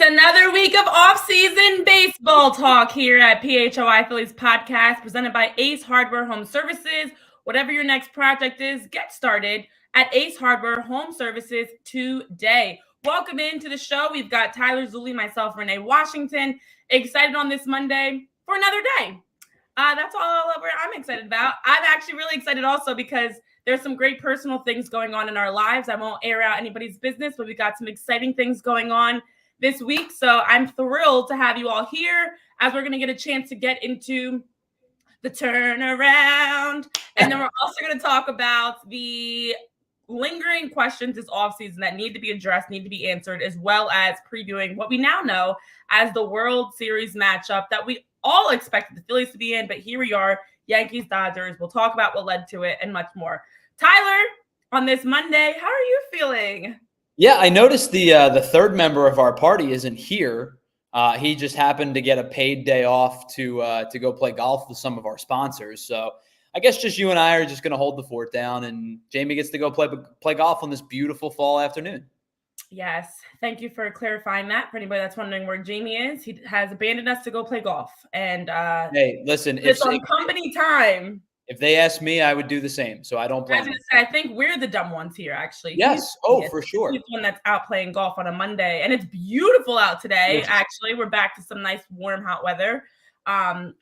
another week of off-season baseball talk here at PHLY Phillies podcast, presented by Ace Hardware Home Services. Whatever your next project is, get started at Ace Hardware Home Services today. Welcome into the show. We've got Tyler Zulli, myself, Renee Washington. Excited on this Monday for another day. That's all I'm excited about. I'm actually really excited also because there's some great personal things going on in our lives. I won't air out anybody's business, but we've got some exciting things going on this week. So I'm thrilled to have you all here as we're going to get a chance to get into the turnaround. And then we're also going to talk about the lingering questions this offseason that need to be addressed, need to be answered, as well as previewing what we now know as the World Series matchup that we all expected the Phillies to be in. But here we are, Yankees, Dodgers. We'll talk about what led to it and much more. Tyler, on this Monday, how are you feeling? Yeah, I noticed the third member of our party isn't here. He just happened to get a paid day off to go play golf with some of our sponsors. So I guess just you and I are just going to hold the fort down, and Jamie gets to go play golf on this beautiful fall afternoon. Yes, thank you for clarifying that. For anybody that's wondering where Jamie is, he has abandoned us to go play golf. And hey, listen, it's on company time. If they asked me, I would do the same. So I don't blame them. I think we're the dumb ones here, actually. Yes. For sure. He's the one that's out playing golf on a Monday. And it's beautiful out today, yes. Actually. We're back to some nice, warm, hot weather.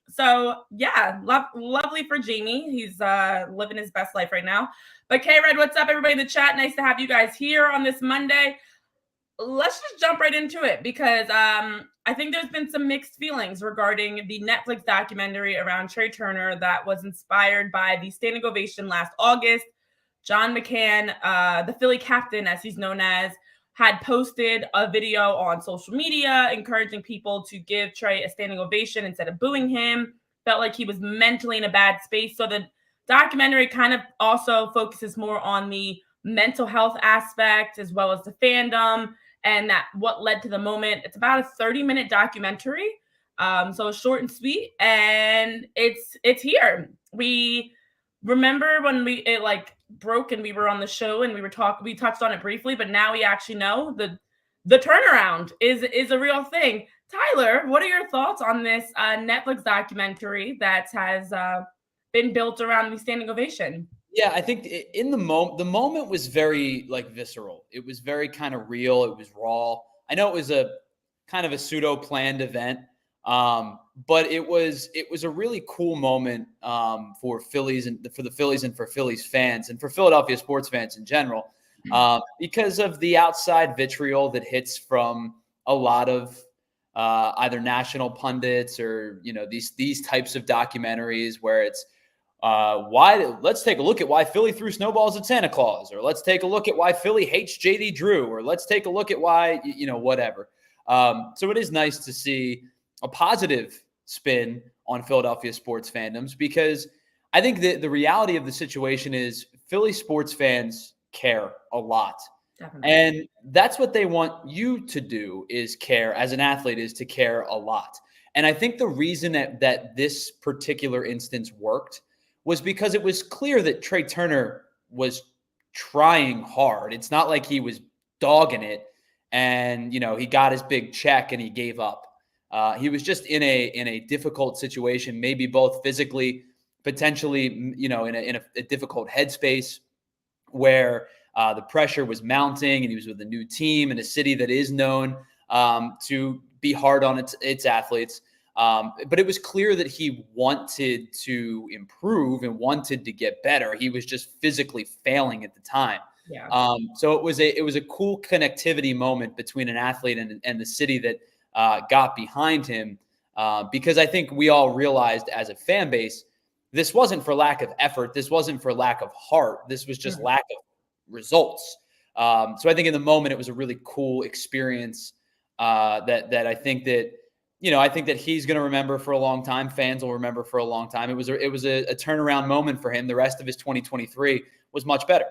So, yeah, lovely for Jamie. He's living his best life right now. But K-Red, what's up, everybody in the chat? Nice to have you guys here on this Monday. Let's just jump right into it because I think there's been some mixed feelings regarding the Netflix documentary around Trea Turner that was inspired by the standing ovation last August. Jon McCann, the Philly captain, as he's known as, had posted a video on social media encouraging people to give Trea a standing ovation instead of booing him. Felt like he was mentally in a bad space. So the documentary kind of also focuses more on the mental health aspect as well as the fandom and that what led to the moment. It's about a 30-minute documentary. So it's short and sweet, and it's here. We remember when it broke and we were on the show and we touched on it briefly, but now we actually know the turnaround is a real thing. Tyler, what are your thoughts on this Netflix documentary that has been built around the standing ovation? Yeah, I think in the moment was very visceral. It was very kind of real. It was raw. I know it was a kind of a pseudo planned event, but it was a really cool moment for Phillies and for the Phillies and for Phillies fans and for Philadelphia sports fans in general, because of the outside vitriol that hits from a lot of either national pundits or these types of documentaries where it's. Let's take a look at why Philly threw snowballs at Santa Claus, or let's take a look at why Philly hates JD Drew, or let's take a look at why, whatever. So it is nice to see a positive spin on Philadelphia sports fandoms, because I think that the reality of the situation is Philly sports fans care a lot. Definitely. And that's what they want you to do, is care as an athlete, is to care a lot. And I think the reason that this particular instance worked was because it was clear that Trea Turner was trying hard. It's not like he was dogging it and, he got his big check and he gave up. He was just in a difficult situation, maybe both physically, potentially, in a difficult headspace where the pressure was mounting, and he was with a new team in a city that is known to be hard on its athletes. But it was clear that he wanted to improve and wanted to get better. He was just physically failing at the time. Yeah. So it was a cool connectivity moment between an athlete and the city that got behind him, because I think we all realized as a fan base, this wasn't for lack of effort. This wasn't for lack of heart. This was just lack of results. So I think in the moment, it was a really cool experience that I think that, I think that he's going to remember for a long time. Fans will remember for a long time. It was a turnaround moment for him. The rest of his 2023 was much better.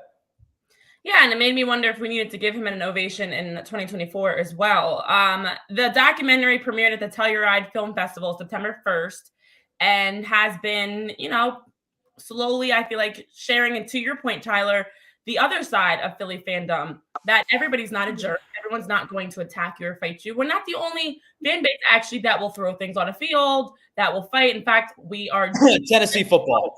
Yeah, and it made me wonder if we needed to give him an ovation in 2024 as well. The documentary premiered at the Telluride Film Festival September 1st and has been, slowly, I feel like, sharing, and to your point, Tyler, the other side of Philly fandom, that everybody's not a jerk. everyone's not going to attack you or fight you. We're not the only fan base actually that will throw things on a field, that will fight. In fact, we are Tennessee football.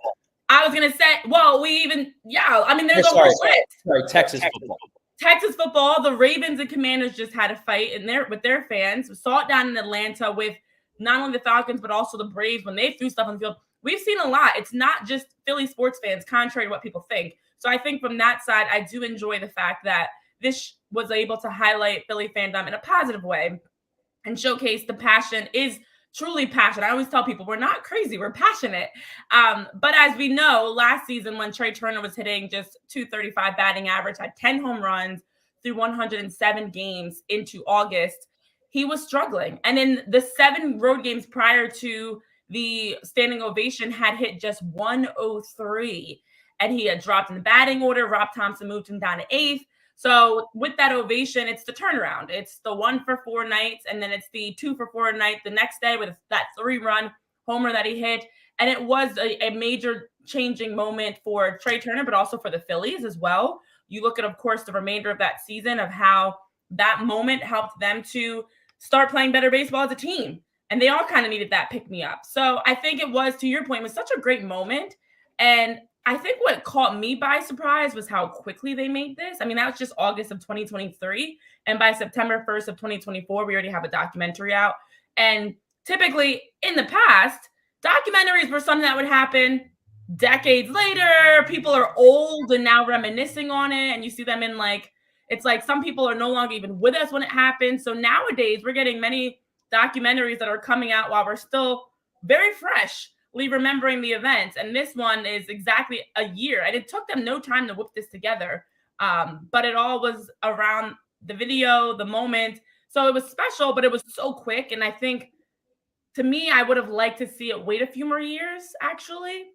I was gonna say, well, I mean, there's a whole list. Sorry, Texas football. Texas football, the Ravens and Commanders just had a fight with their fans. We saw it down in Atlanta with not only the Falcons, but also the Braves when they threw stuff on the field. We've seen a lot. It's not just Philly sports fans, contrary to what people think. So I think from that side, I do enjoy the fact that this was able to highlight Philly fandom in a positive way and showcase the passion is truly passion. I always tell people we're not crazy, we're passionate. But as we know, last season when Trea Turner was hitting just 235 batting average, had 10 home runs through 107 games into August, he was struggling. And in the 7 road games prior to the standing ovation, had hit just 103. And he had dropped in the batting order. Rob Thompson moved him down to 8th. So with that ovation, it's the turnaround. It's the 1 for 4 nights, and then it's the 2 for 4 night the next day with that 3-run homer that he hit. And it was a major changing moment for Trea Turner, but also for the Phillies as well. You look at, of course, the remainder of that season of how that moment helped them to start playing better baseball as a team. And they all kind of needed that pick-me-up. So I think it was, to your point, was such a great moment. And I think what caught me by surprise was how quickly they made this. I mean, that was just August of 2023. And by September 1st of 2024, we already have a documentary out. And typically in the past, documentaries were something that would happen decades later. People are old and now reminiscing on it. And you see them in it's like some people are no longer even with us when it happened. So nowadays we're getting many documentaries that are coming out while we're still very fresh remembering the events. And this one is exactly a year. And it took them no time to whip this together. But it all was around the video, the moment. So it was special, but it was so quick. And I think, to me, I would have liked to see it wait a few more years, actually.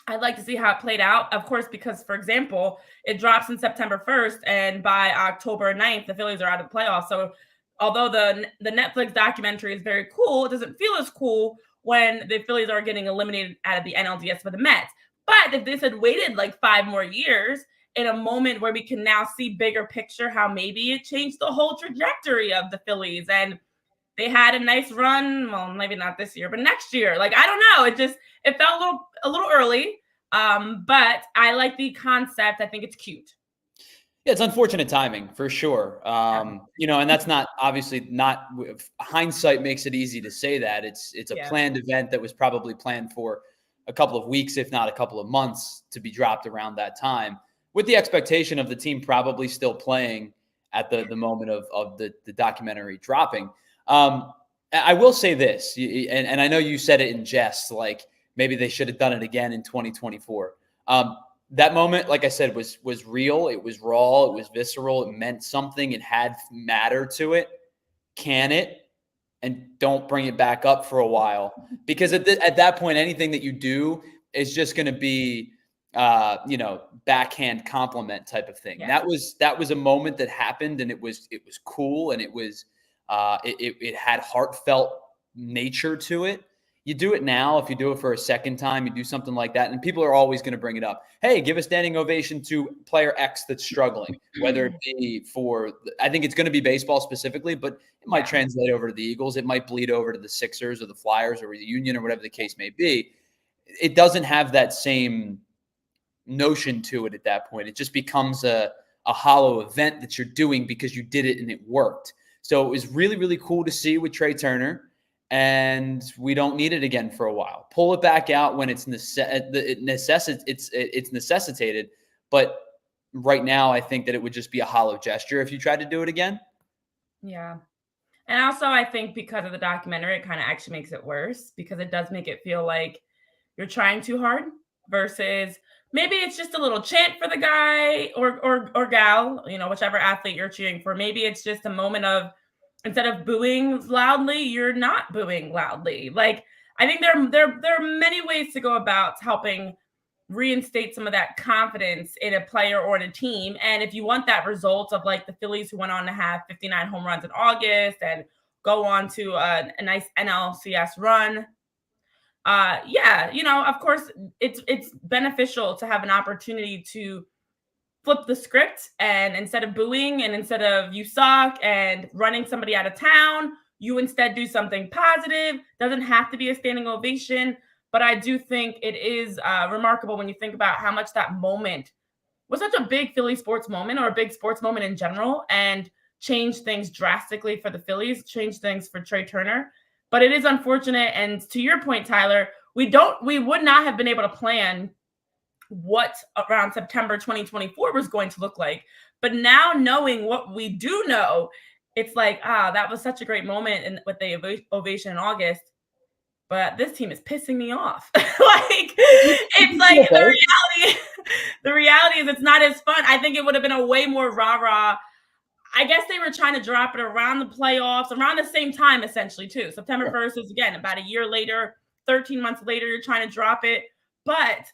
I'd like to see how it played out, of course, because, for example, it drops on September 1st, and by October 9th, the Phillies are out of the playoffs. So although the Netflix documentary is very cool, it doesn't feel as cool when the Phillies are getting eliminated out of the NLCS for the Mets. But if this had waited 5 more years in a moment where we can now see bigger picture, how maybe it changed the whole trajectory of the Phillies, and they had a nice run. Well, maybe not this year, but next year. I don't know. It felt a little early. But I like the concept. I think it's cute. Yeah, it's unfortunate timing for sure. And that's not hindsight makes it easy to say that. It's a planned event that was probably planned for a couple of weeks, if not a couple of months, to be dropped around that time, with the expectation of the team probably still playing at the moment of the documentary dropping. I will say this, and I know you said it in jest, maybe they should have done it again in 2024. That moment, like I said, was real. It was raw. It was visceral. It meant something. It had matter to it. Can it? And don't bring it back up for a while, because at that point, anything that you do is just going to be, backhand compliment type of thing. Yeah. That was a moment that happened, and it was cool, and it was it had heartfelt nature to it. You do it now. If you do it for a second time, you do something like that, and people are always going to bring it up. Hey, give a standing ovation to player X that's struggling, whether it be I think it's going to be baseball specifically, but it might translate over to the Eagles. It might bleed over to the Sixers or the Flyers or the Union or whatever the case may be. It doesn't have that same notion to it at that point. It just becomes a hollow event that you're doing because you did it and it worked. So it was really, really cool to see with Trea Turner. And we don't need it again for a while. Pull it back out when it's necessitated. But right now, I think that it would just be a hollow gesture if you tried to do it again. Yeah. And also, I think because of the documentary, it kind of actually makes it worse, because it does make it feel like you're trying too hard versus maybe it's just a little chant for the guy or gal, whichever athlete you're cheering for. Maybe it's just a moment of, instead of booing loudly, you're not booing loudly. I think there are many ways to go about helping reinstate some of that confidence in a player or in a team. And if you want that result of the Phillies, who went on to have 59 home runs in August and go on to a nice NLCS run, of course, it's beneficial to have an opportunity to flip the script, and instead of booing and instead of you suck and running somebody out of town, you instead do something positive. Doesn't have to be a standing ovation, but I do think it is remarkable when you think about how much that moment was such a big Philly sports moment, or a big sports moment in general, and changed things drastically for the Phillies, changed things for Trea Turner. But it is unfortunate, and to your point, Tyler, we would not have been able to plan what around September 2024 was going to look like. But now, knowing what we do know, it's like, that was such a great moment with the ovation in August. But this team is pissing me off. Like, it's like the reality is it's not as fun. I think it would have been a way more rah-rah. I guess they were trying to drop it around the playoffs, around the same time, essentially, too. September 1st is, again, about a year later, 13 months later, you're trying to drop it. But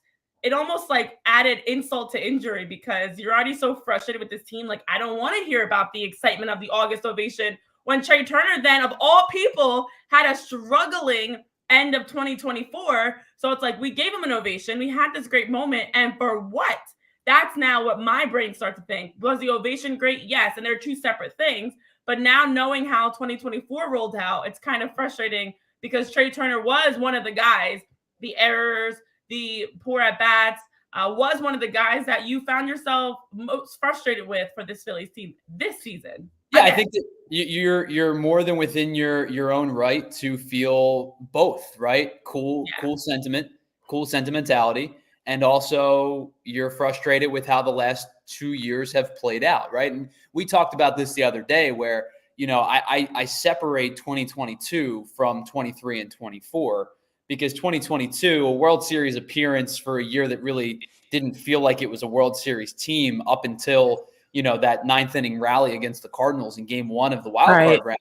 it almost like added insult to injury, because you're already so frustrated with this team. Like, I don't want to hear about the excitement of the August ovation when Trea Turner then, of all people, had a struggling end of 2024. So it's like, we gave him an ovation. We had this great moment. And for what? That's now what my brain starts to think. Was the ovation great? Yes. And they're two separate things. But now, knowing how 2024 rolled out, it's kind of frustrating, because Trea Turner was one of the guys, the errors, the poor at-bats, was one of the guys that you found yourself most frustrated with for this Phillies team this season. Yeah, I think that you're more than within your own right to feel both, right? Cool sentimentality. And also, you're frustrated with how the last 2 years have played out, right? And we talked about this the other day, where, I separate 2022 from 23 and 24, because 2022, a World Series appearance for a year that really didn't feel like it was a World Series team up until, that 9th inning rally against the Cardinals in Game 1 of the wild card round.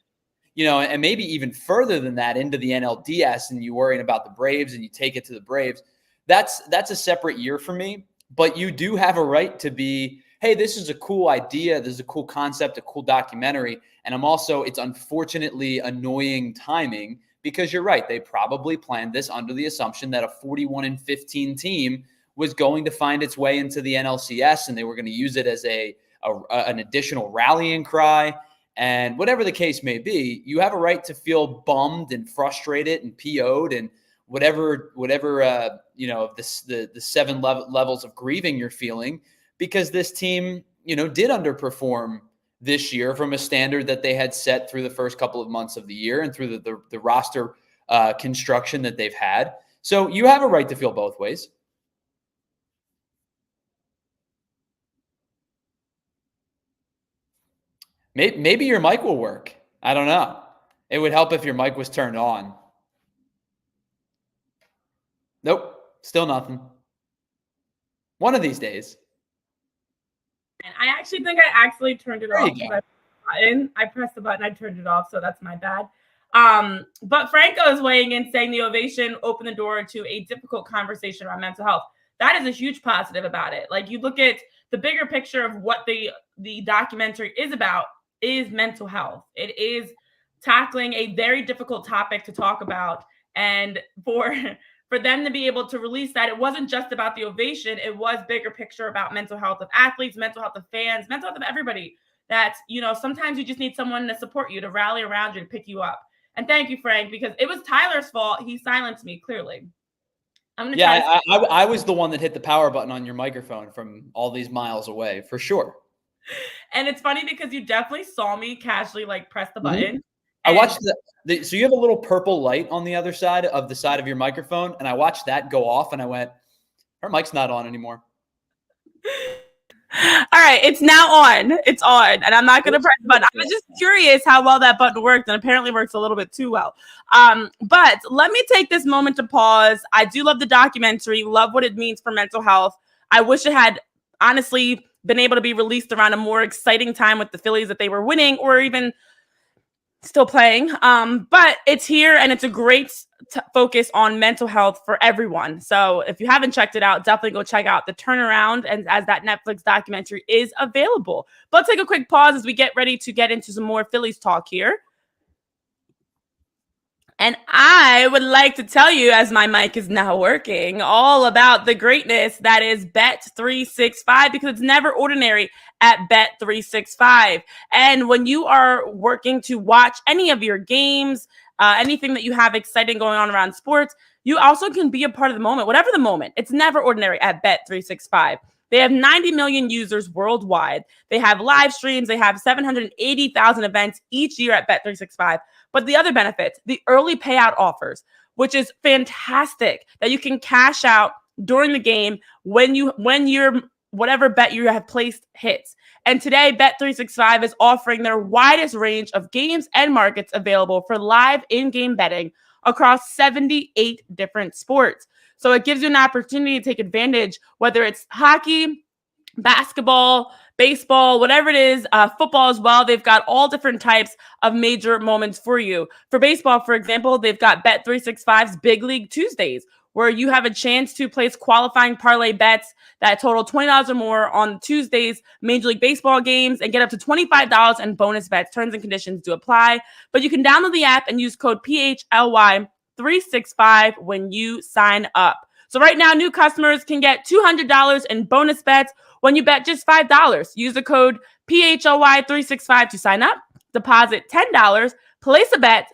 And maybe even further than that into the NLDS, and you worrying about the Braves and you take it to the Braves. That's a separate year for me. But you do have a right to be, hey, this is a cool idea. This is a cool concept, a cool documentary. And it's unfortunately annoying timing, because you're right. They probably planned this under the assumption that a 41-15 team was going to find its way into the NLCS, and they were going to use it as an additional rallying cry. And whatever the case may be, you have a right to feel bummed and frustrated and PO'd and whatever the 7 levels of grieving you're feeling, because this team, did underperform this year from a standard that they had set through the first couple of months of the year and through the roster construction that they've had. So you have a right to feel both ways. Maybe your mic will work. I don't know. It would help if your mic was turned on. Nope, still nothing. One of these days. And I actually think I actually turned it off. I pressed the button, I turned it off, so that's my bad. But Franco is weighing in, saying the ovation opened the door to a difficult conversation around mental health. That is a huge positive about it. Like, you look at the bigger picture of what the documentary is about, is mental health. It is tackling a very difficult topic to talk about. And for them to be able to release that, it wasn't just about the ovation. It was bigger picture about mental health of athletes, mental health of fans, mental health of everybody. That, sometimes you just need someone to support you, to rally around you, to pick you up. And thank you, Frank, because it was Tyler's fault. He silenced me, clearly. I was the one that hit the power button on your microphone from all these miles away, for sure. And it's funny because you definitely saw me casually press the button. I watched so you have a little purple light on the other side of your microphone, and I watched that go off, and I went, her mic's not on anymore. All right, it's now on. It's on, and I'm not going to press the button. I was just curious how well that button worked, and apparently works a little bit too well. But let me take this moment to pause. I do love the documentary, love what it means for mental health. I wish it had honestly been able to be released around a more exciting time with the Phillies, that they were winning or even still playing. But it's here, and it's a great focus on mental health for everyone. So if you haven't checked it out, definitely go check out The Turnaround, and as that Netflix documentary is available. But let's take a quick pause as we get ready to get into some more Phillies talk here. And I would like to tell you, as my mic is now working, all about the greatness that is Bet365, because it's never ordinary at Bet365. And when you are working to watch any of your games, anything that you have exciting going on around sports, you also can be a part of the moment, whatever the moment. It's never ordinary at Bet365. They have 90 million users worldwide. They have live streams. They have 780,000 events each year at Bet365. But the other benefits, the early payout offers, which is fantastic, that you can cash out during the game when your whatever bet you have placed hits. And today, Bet365 is offering their widest range of games and markets available for live in-game betting across 78 different sports. So it gives you an opportunity to take advantage, whether it's hockey, basketball, baseball, whatever it is, football as well. They've got all different types of major moments for you. For baseball, for example, they've got Bet365's Big League Tuesdays, where you have a chance to place qualifying parlay bets that total $20 or more on Tuesdays, Major League Baseball games, and get up to $25 in bonus bets. Terms and conditions do apply. But you can download the app and use code PHLY365 when you sign up. So right now, new customers can get $200 in bonus bets when you bet just $5. Use the code PHLY365 to sign up, deposit $10, place a bet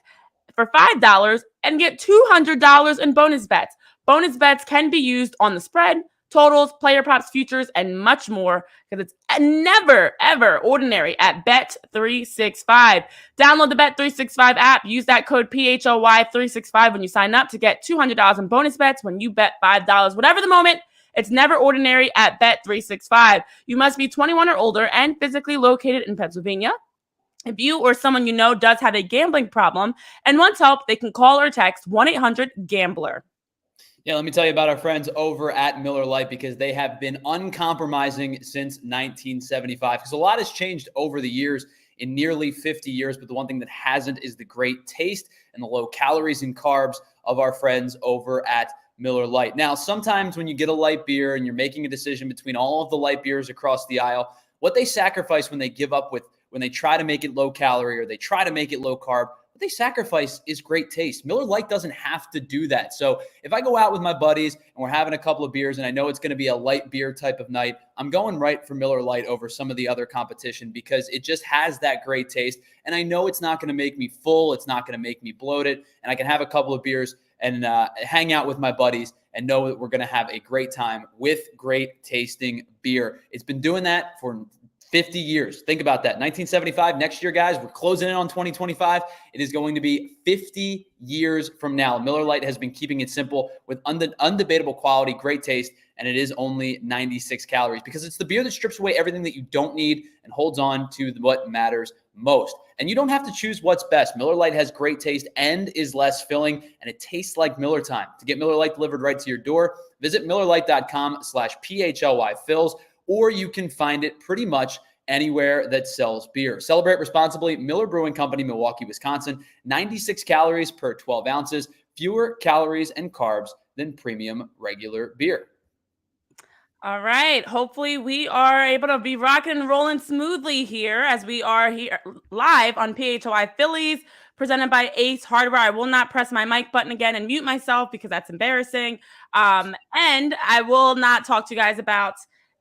for $5, and get $200 in bonus bets. Bonus bets can be used on the spread, totals, player props, futures, and much more, because it's never, ever ordinary at Bet365. Download the Bet365 app. Use that code PHLY365 when you sign up to get $200 in bonus bets when you bet $5. Whatever the moment, it's never ordinary at Bet365. You must be 21 or older and physically located in Pennsylvania. If you or someone you know does have a gambling problem and wants help, they can call or text 1-800-GAMBLER. Yeah, let me tell you about our friends over at Miller Lite, because they have been uncompromising since 1975. Because a lot has changed over the years, in nearly 50 years, but the one thing that hasn't is the great taste and the low calories and carbs of our friends over at Miller Lite. Now, sometimes when you get a light beer and you're making a decision between all of the light beers across the aisle, what they sacrifice when they give up with, when they try to make it low calorie or they try to make it low carb, what they sacrifice is great taste. Miller Lite doesn't have to do that. So if I go out with my buddies and we're having a couple of beers and I know it's going to be a light beer type of night, I'm going right for Miller Lite over some of the other competition, because it just has that great taste. And I know it's not going to make me full. It's not going to make me bloated. And I can have a couple of beers and hang out with my buddies and know that we're going to have a great time with great tasting beer. It's been doing that for 50 years. Think about that. 1975, next year, guys, we're closing in on 2025. It is going to be 50 years from now. Miller Lite has been keeping it simple with undebatable quality, great taste, and it is only 96 calories, because it's the beer that strips away everything that you don't need and holds on to what matters most. And you don't have to choose what's best. Miller Lite has great taste and is less filling, and it tastes like Miller time. To get Miller Lite delivered right to your door, visit MillerLite.com/PHLY Phillies, or you can find it pretty much anywhere that sells beer. Celebrate responsibly. Miller Brewing Company, Milwaukee, Wisconsin. 96 calories per 12 ounces. Fewer calories and carbs than premium regular beer. All right. Hopefully we are able to be rocking and rolling smoothly here, as we are here live on PHLY Phillies, presented by Ace Hardware. I will not press my mic button again and mute myself, because that's embarrassing. And I will not talk to you guys about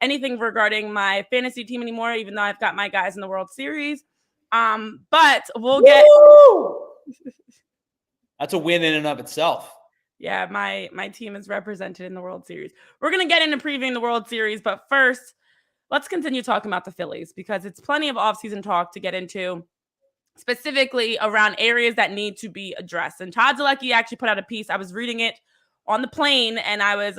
anything regarding my fantasy team anymore, even though I've got my guys in the World Series. But we'll get... That's a win in and of itself. Yeah, my team is represented in the World Series. We're going to get into previewing the World Series, but first, let's continue talking about the Phillies, because it's plenty of offseason talk to get into, specifically around areas that need to be addressed. And Todd Zolecki actually put out a piece. I was reading it on the plane, and I was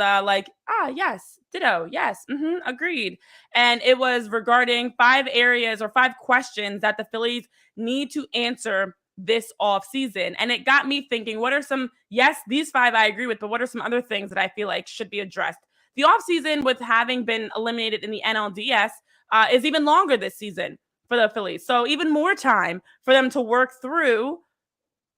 yes, ditto, yes, agreed. And it was regarding 5 areas or 5 questions that the Phillies need to answer this off season. And it got me thinking, what are some, yes, these 5 I agree with, but what are some other things that I feel like should be addressed? The off season, with having been eliminated in the NLDS, is even longer this season for the Phillies. So even more time for them to work through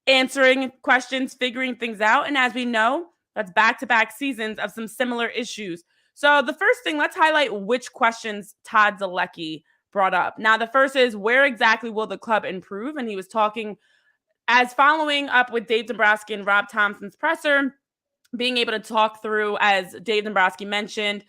answering questions, figuring things out. And as we know, that's back-to-back seasons of some similar issues. So the first thing, let's highlight which questions Todd Zolecki brought up. Now, the first is, where exactly will the club improve? And he was talking as following up with Dave Dombrowski and Rob Thompson's presser, being able to talk through, as Dave Dombrowski mentioned,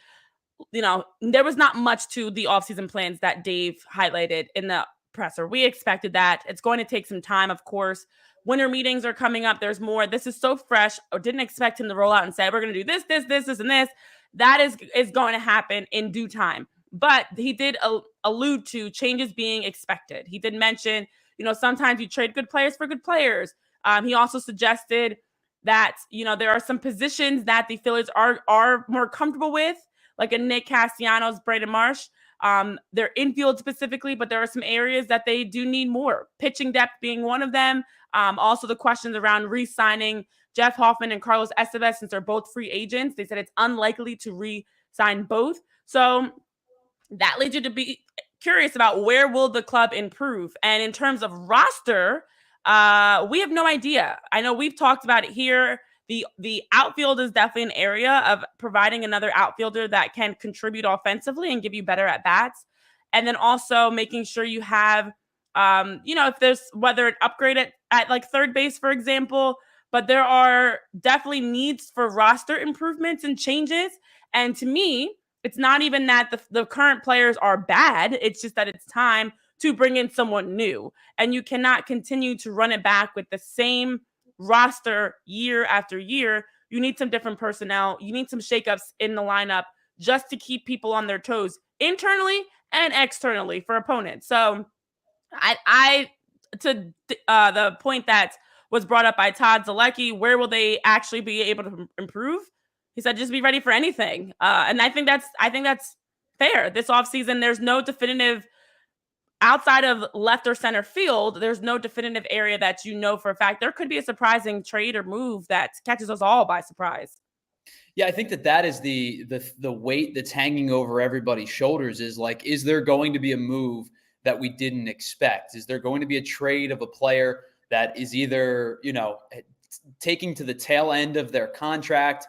there was not much to the offseason plans that Dave highlighted in the presser. We expected that. It's going to take some time, of course. Winter meetings are coming up. There's more. This is so fresh. I didn't expect him to roll out and say, we're going to do this, and this. That is going to happen in due time. But he did allude to changes being expected. He did mention, sometimes you trade good players for good players. He also suggested that, there are some positions that the Phillies are more comfortable with, like a Nick Castellanos, Brandon Marsh. They're infield specifically, but there are some areas that they do need more. Pitching depth being one of them. Also the questions around re-signing Jeff Hoffman and Carlos Estevez, since they're both free agents. They said it's unlikely to re-sign both. So that leads you to be curious about where will the club improve. And in terms of roster, we have no idea. I know we've talked about it here. The outfield is definitely an area of providing another outfielder that can contribute offensively and give you better at bats. And then also making sure you have, if there's whether an upgrade at like third base, for example, but there are definitely needs for roster improvements and changes. And to me, it's not even that the current players are bad. It's just that it's time to bring in someone new. And you cannot continue to run it back with the same roster year after year. You need some different personnel. You need some shakeups in the lineup just to keep people on their toes internally and externally for opponents. So I to the point that was brought up by Todd Zalecki, where will they actually be able to improve? He said, just be ready for anything. And I think that's fair. This offseason, there's no definitive outside of left or center field. There's no definitive area that for a fact. There could be a surprising trade or move that catches us all by surprise. Yeah, I think that is the weight that's hanging over everybody's shoulders is like, is there going to be a move that we didn't expect? Is there going to be a trade of a player that is either, taking to the tail end of their contract,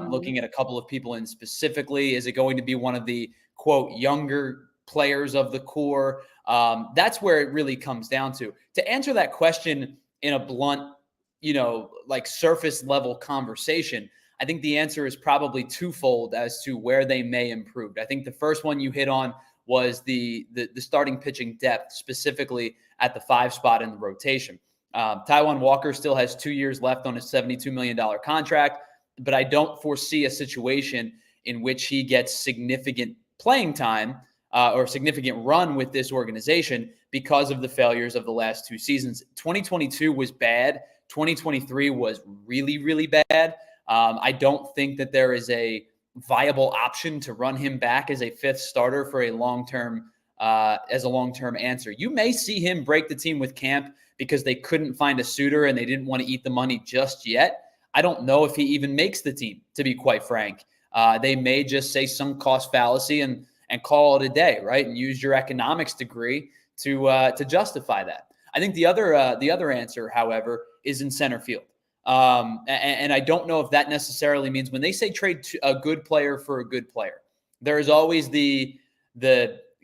looking at a couple of people in specifically? Is it going to be one of the, quote, younger players of the core? That's where it really comes down to. To answer that question in a blunt, like surface level conversation, I think the answer is probably twofold as to where they may improve. I think the first one you hit on was the starting pitching depth, specifically at the 5 spot in the rotation. Taijuan Walker still has 2 years left on his $72 million contract, but I don't foresee a situation in which he gets significant playing time or significant run with this organization because of the failures of the last 2 seasons. 2022 was bad. 2023 was really, really bad. I don't think that there is a viable option to run him back as a 5th starter for a long-term answer. You may see him break the team with camp because they couldn't find a suitor and they didn't want to eat the money just yet. I don't know if he even makes the team, to be quite frank. They may just say some cost fallacy and call it a day, right? And use your economics degree to justify that. I think the other answer, however, is in center field. And I don't know if that necessarily means when they say trade a good player for a good player, there is always the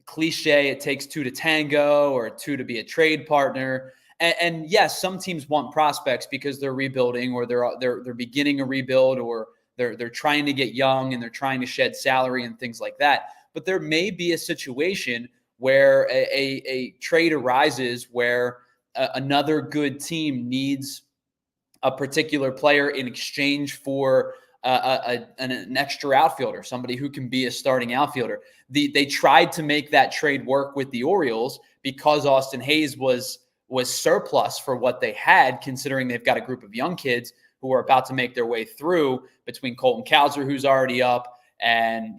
cliche, it takes 2 to tango or 2 to be a trade partner. And yes, some teams want prospects because they're rebuilding or they're beginning a rebuild or they're trying to get young and they're trying to shed salary and things like that. But there may be a situation where a trade arises where another good team needs a particular player in exchange for an extra outfielder, somebody who can be a starting outfielder. They tried to make that trade work with the Orioles because Austin Hayes was surplus for what they had, considering they've got a group of young kids who are about to make their way through between Colton Cowser, who's already up, and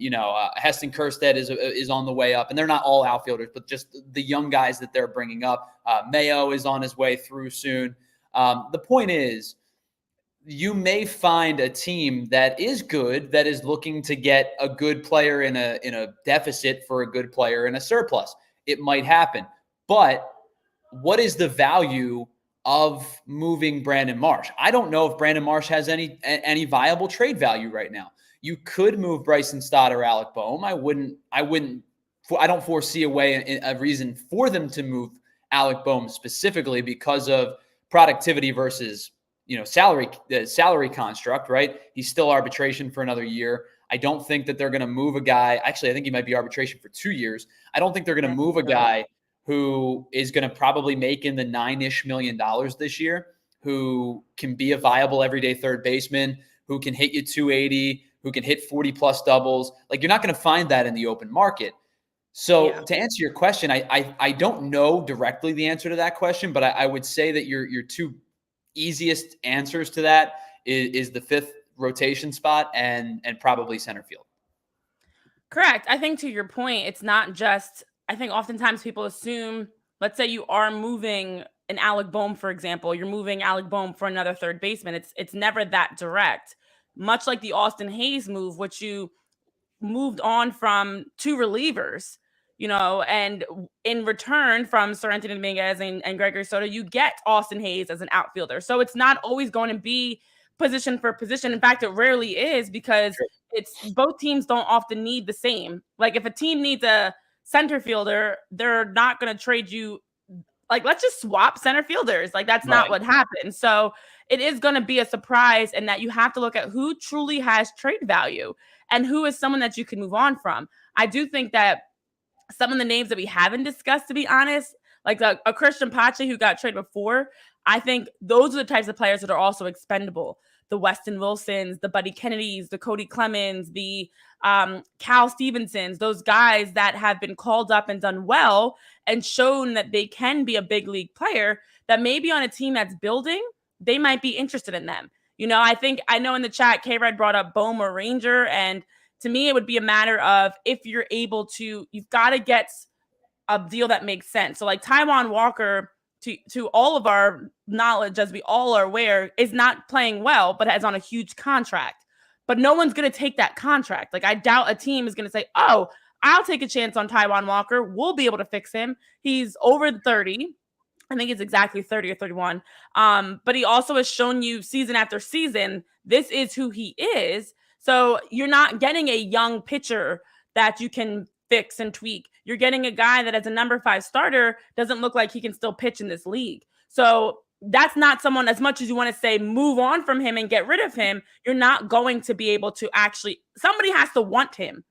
Heston Kjerstad is on the way up, and they're not all outfielders, but just the young guys that they're bringing up. Mayo is on his way through soon. The point is, you may find a team that is good, that is looking to get a good player in a deficit for a good player in a surplus. It might happen, but what is the value of moving Brandon Marsh? I don't know if Brandon Marsh has any viable trade value right now. You could move Bryson Stott or Alec Boehm. I don't foresee a reason for them to move Alec Boehm specifically because of productivity versus, salary construct, right? He's still arbitration for another year. I don't think that they're going to move a guy. Actually, I think he might be arbitration for 2 years. I don't think they're going to move a guy who is going to probably make in the $9-ish million this year, who can be a viable everyday third baseman, who can hit you 280, who can hit 40 plus doubles. Like, you're not going to find that in the open market. So to answer your question, I don't know directly the answer to that question, but I would say that your two easiest answers to that is the fifth rotation spot and probably center field. Correct. I think to your point, it's not just, I think oftentimes people assume, let's say you are moving an Alec Bohm, for example, you're moving Alec Bohm for another third baseman. It's never that direct. Much like the Austin Hayes move, which you moved on from 2 relievers, and in return from Sir Anthony Dominguez and Gregory Soto, you get Austin Hayes as an outfielder. So it's not always going to be position for position. In fact, it rarely is, because it's both teams don't often need the same. Like, if a team needs a center fielder, they're not going to trade you. Like, let's just swap center fielders. Like, that's not what happens. So it is going to be a surprise, and that you have to look at who truly has trade value and who is someone that you can move on from. I do think that some of the names that we haven't discussed, to be honest, like a Christian Pache who got traded before, I think those are the types of players that are also expendable. The Weston Wilsons, the Buddy Kennedys, the Cody Clemens, the Cal Stevensons, those guys that have been called up and done well and shown that they can be a big league player, that maybe on a team that's building, they might be interested in them. I know in the chat, K-Red brought up Bohm or Ranger, and to me, it would be a matter of, if you're able to, you've got to get a deal that makes sense. So like Taijuan Walker, to all of our knowledge, as we all are aware, is not playing well, but is on a huge contract. But no one's going to take that contract. Like, I doubt a team is going to say, oh, I'll take a chance on Taijuan Walker. We'll be able to fix him. He's over 30. I think it's exactly 30 or 31. But he also has shown you season after season, this is who he is. So you're not getting a young pitcher that you can fix and tweak. You're getting a guy that, as a number 5 starter, doesn't look like he can still pitch in this league. So that's not someone, as much as you want to say move on from him and get rid of him, you're not going to be able to actually, somebody has to want him.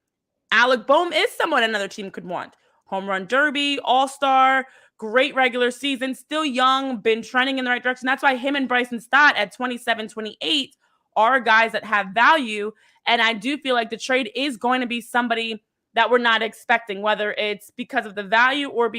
Alec Bohm is someone another team could want. Home run derby, all-star, great regular season, still young, been trending in the right direction. That's why him and Bryson Stott at 27, 28 are guys that have value. And I do feel like the trade is going to be somebody that we're not expecting, whether it's because of the value or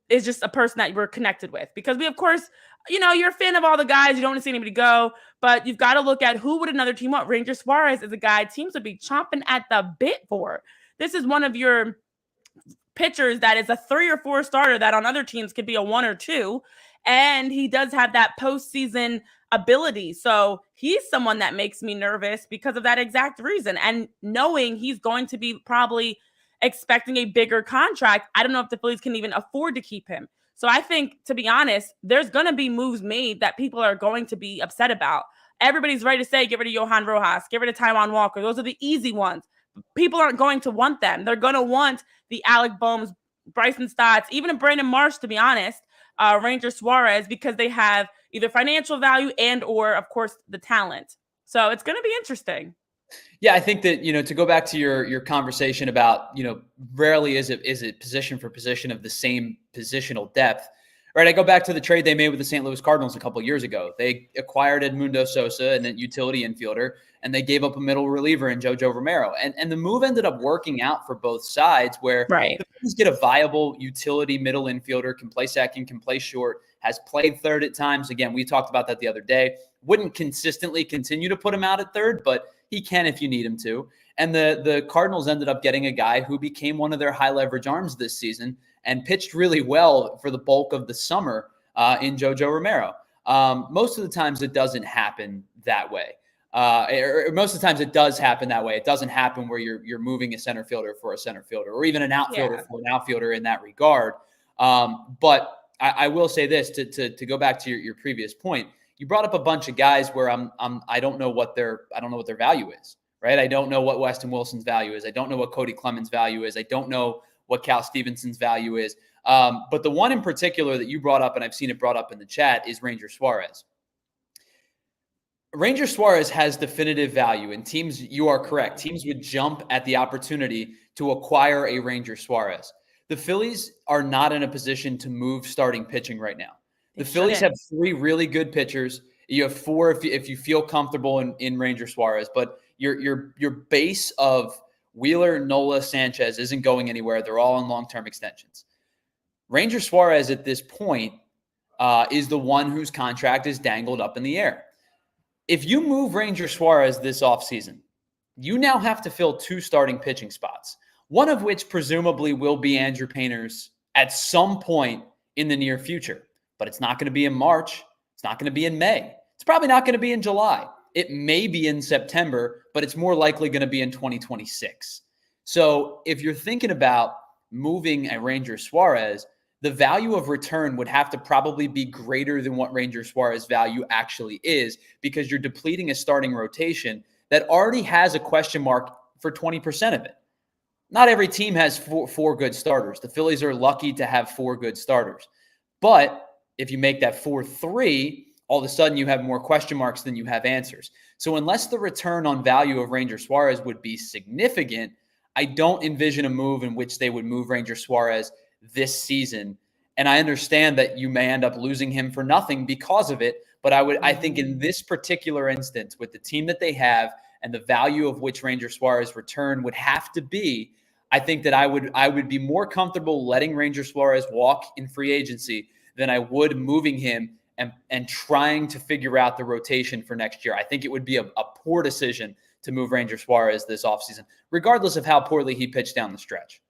is just a person that we're connected with. Because we, of course, you're a fan of all the guys. You don't want to see anybody go, but you've got to look at who would another team want. Ranger Suarez is a guy teams would be chomping at the bit for. This is one of your pitchers that is a 3 or 4 starter that on other teams could be a 1 or 2. And he does have that postseason ability. So he's someone that makes me nervous because of that exact reason. And knowing he's going to be probably expecting a bigger contract, I don't know if the Phillies can even afford to keep him. So I think, to be honest, there's going to be moves made that people are going to be upset about. Everybody's ready to say, get rid of Johan Rojas, get rid of Taijuan Walker. Those are the easy ones. People aren't going to want them. They're going to want the Alec Bohms, Bryson Stotts, even a Brandon Marsh, to be honest, Ranger Suarez, because they have either financial value and or, of course, the talent. So it's going to be interesting. Yeah, I think that, to go back to your conversation about, rarely is it position for position of the same positional depth, right? I go back to the trade they made with the St. Louis Cardinals a couple of years ago. They acquired Edmundo Sosa, and a utility infielder, and they gave up a middle reliever in JoJo Romero. And the move ended up working out for both sides, where the Phillies get a viable utility middle infielder, can play second, can play short, has played third at times. Again, we talked about that the other day. Wouldn't consistently continue to put him out at third, but he can if you need him to. And the Cardinals ended up getting a guy who became one of their high leverage arms this season and pitched really well for the bulk of the summer in JoJo Romero. Most of the times it doesn't happen that way. Or most of the times it does happen that way. It doesn't happen where you're moving a center fielder for a center fielder, or even an outfielder for an outfielder in that regard. But I will say this to go back to your previous point. You brought up a bunch of guys where I don't know what their value is, right? I don't know what Weston Wilson's value is. I don't know what Cody Clemens' value is. I don't know what Cal Stevenson's value is. But the one in particular that you brought up, and I've seen it brought up in the chat, is Ranger Suarez. Ranger Suarez has definitive value, and teams, you are correct, teams would jump at the opportunity to acquire a Ranger Suarez. The Phillies are not in a position to move starting pitching right now. The Phillies have 3 really good pitchers. You have 4 if you feel comfortable in Ranger Suarez, but your base of Wheeler, Nola, Sanchez isn't going anywhere. They're all on long-term extensions. Ranger Suarez at this point is the one whose contract is dangled up in the air. If you move Ranger Suarez this offseason, you now have to fill 2 starting pitching spots, one of which presumably will be Andrew Painter's at some point in the near future. But it's not going to be in March. It's not going to be in May. It's probably not going to be in July. It may be in September, but it's more likely going to be in 2026. So if you're thinking about moving a Ranger Suarez, the value of return would have to probably be greater than what Ranger Suarez value actually is, because you're depleting a starting rotation that already has a question mark for 20% of it. Not every team has four good starters. The Phillies are lucky to have 4 good starters. But if you make that 4-3, all of a sudden you have more question marks than you have answers. So unless the return on value of Ranger Suarez would be significant, I don't envision a move in which they would move Ranger Suarez this season. And I understand that you may end up losing him for nothing because of it. But I think in this particular instance, with the team that they have and the value of which Ranger Suarez return would have to be, I think that I would be more comfortable letting Ranger Suarez walk in free agency than I would moving him and trying to figure out the rotation for next year. I think it would be a poor decision to move Ranger Suarez this offseason, regardless of how poorly he pitched down the stretch.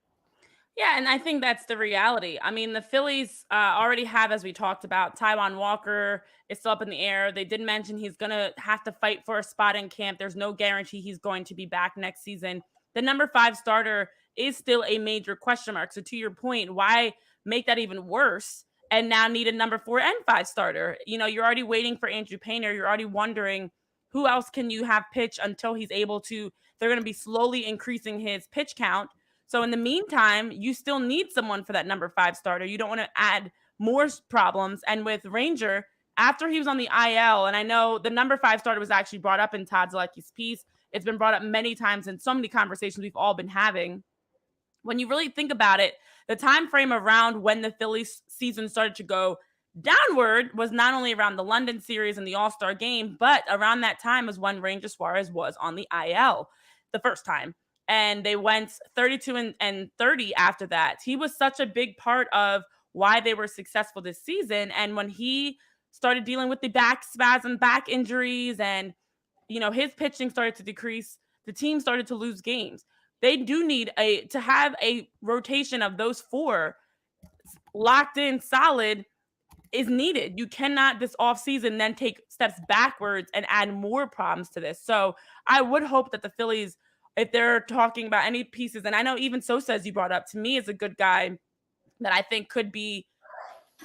Yeah, and I think that's the reality. I mean, the Phillies already have, as we talked about, Taijuan Walker is still up in the air. They did mention he's going to have to fight for a spot in camp. There's no guarantee he's going to be back next season. The number 5 starter is still a major question mark. So to your point, why make that even worse and now need a number 4 and 5 starter? You know, you're already waiting for Andrew Painter. You're already wondering who else can you have pitch until he's able to. They're going to be slowly increasing his pitch count. So in the meantime, you still need someone for that number 5 starter. You don't want to add more problems. And with Ranger, after he was on the IL, and I know the number 5 starter was actually brought up in Todd Zalecki's piece. It's been brought up many times in so many conversations we've all been having. When you really think about it, the time frame around when the Phillies season started to go downward was not only around the London series and the All-Star game, but around that time was when Ranger Suarez was on the IL the first time. And they went 32 and 30 after that. He was such a big part of why they were successful this season. And when he started dealing with the back spasm, back injuries, and his pitching started to decrease, the team started to lose games. They do need to have a rotation of those 4 locked in solid is needed. You cannot this offseason then take steps backwards and add more problems to this. So I would hope that the Phillies, if they're talking about any pieces, and I know even Sosa, as you brought up, to me is a good guy that I think could be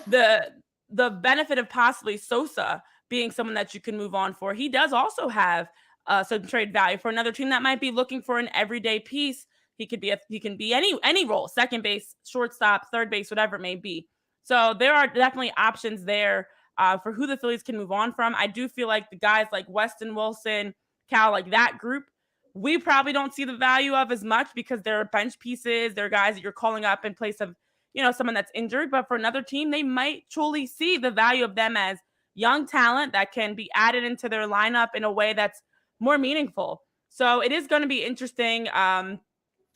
the benefit of possibly Sosa being someone that you can move on for. He does also have some trade value for another team that might be looking for an everyday piece. He can be any role, second base, shortstop, third base, whatever it may be. So there are definitely options there for who the Phillies can move on from. I do feel like the guys like Weston, Wilson, Cal, like that group, we probably don't see the value of as much because they're bench pieces. They're guys that you're calling up in place of, someone that's injured. But for another team, they might truly see the value of them as young talent that can be added into their lineup in a way that's more meaningful. So it is going to be interesting. And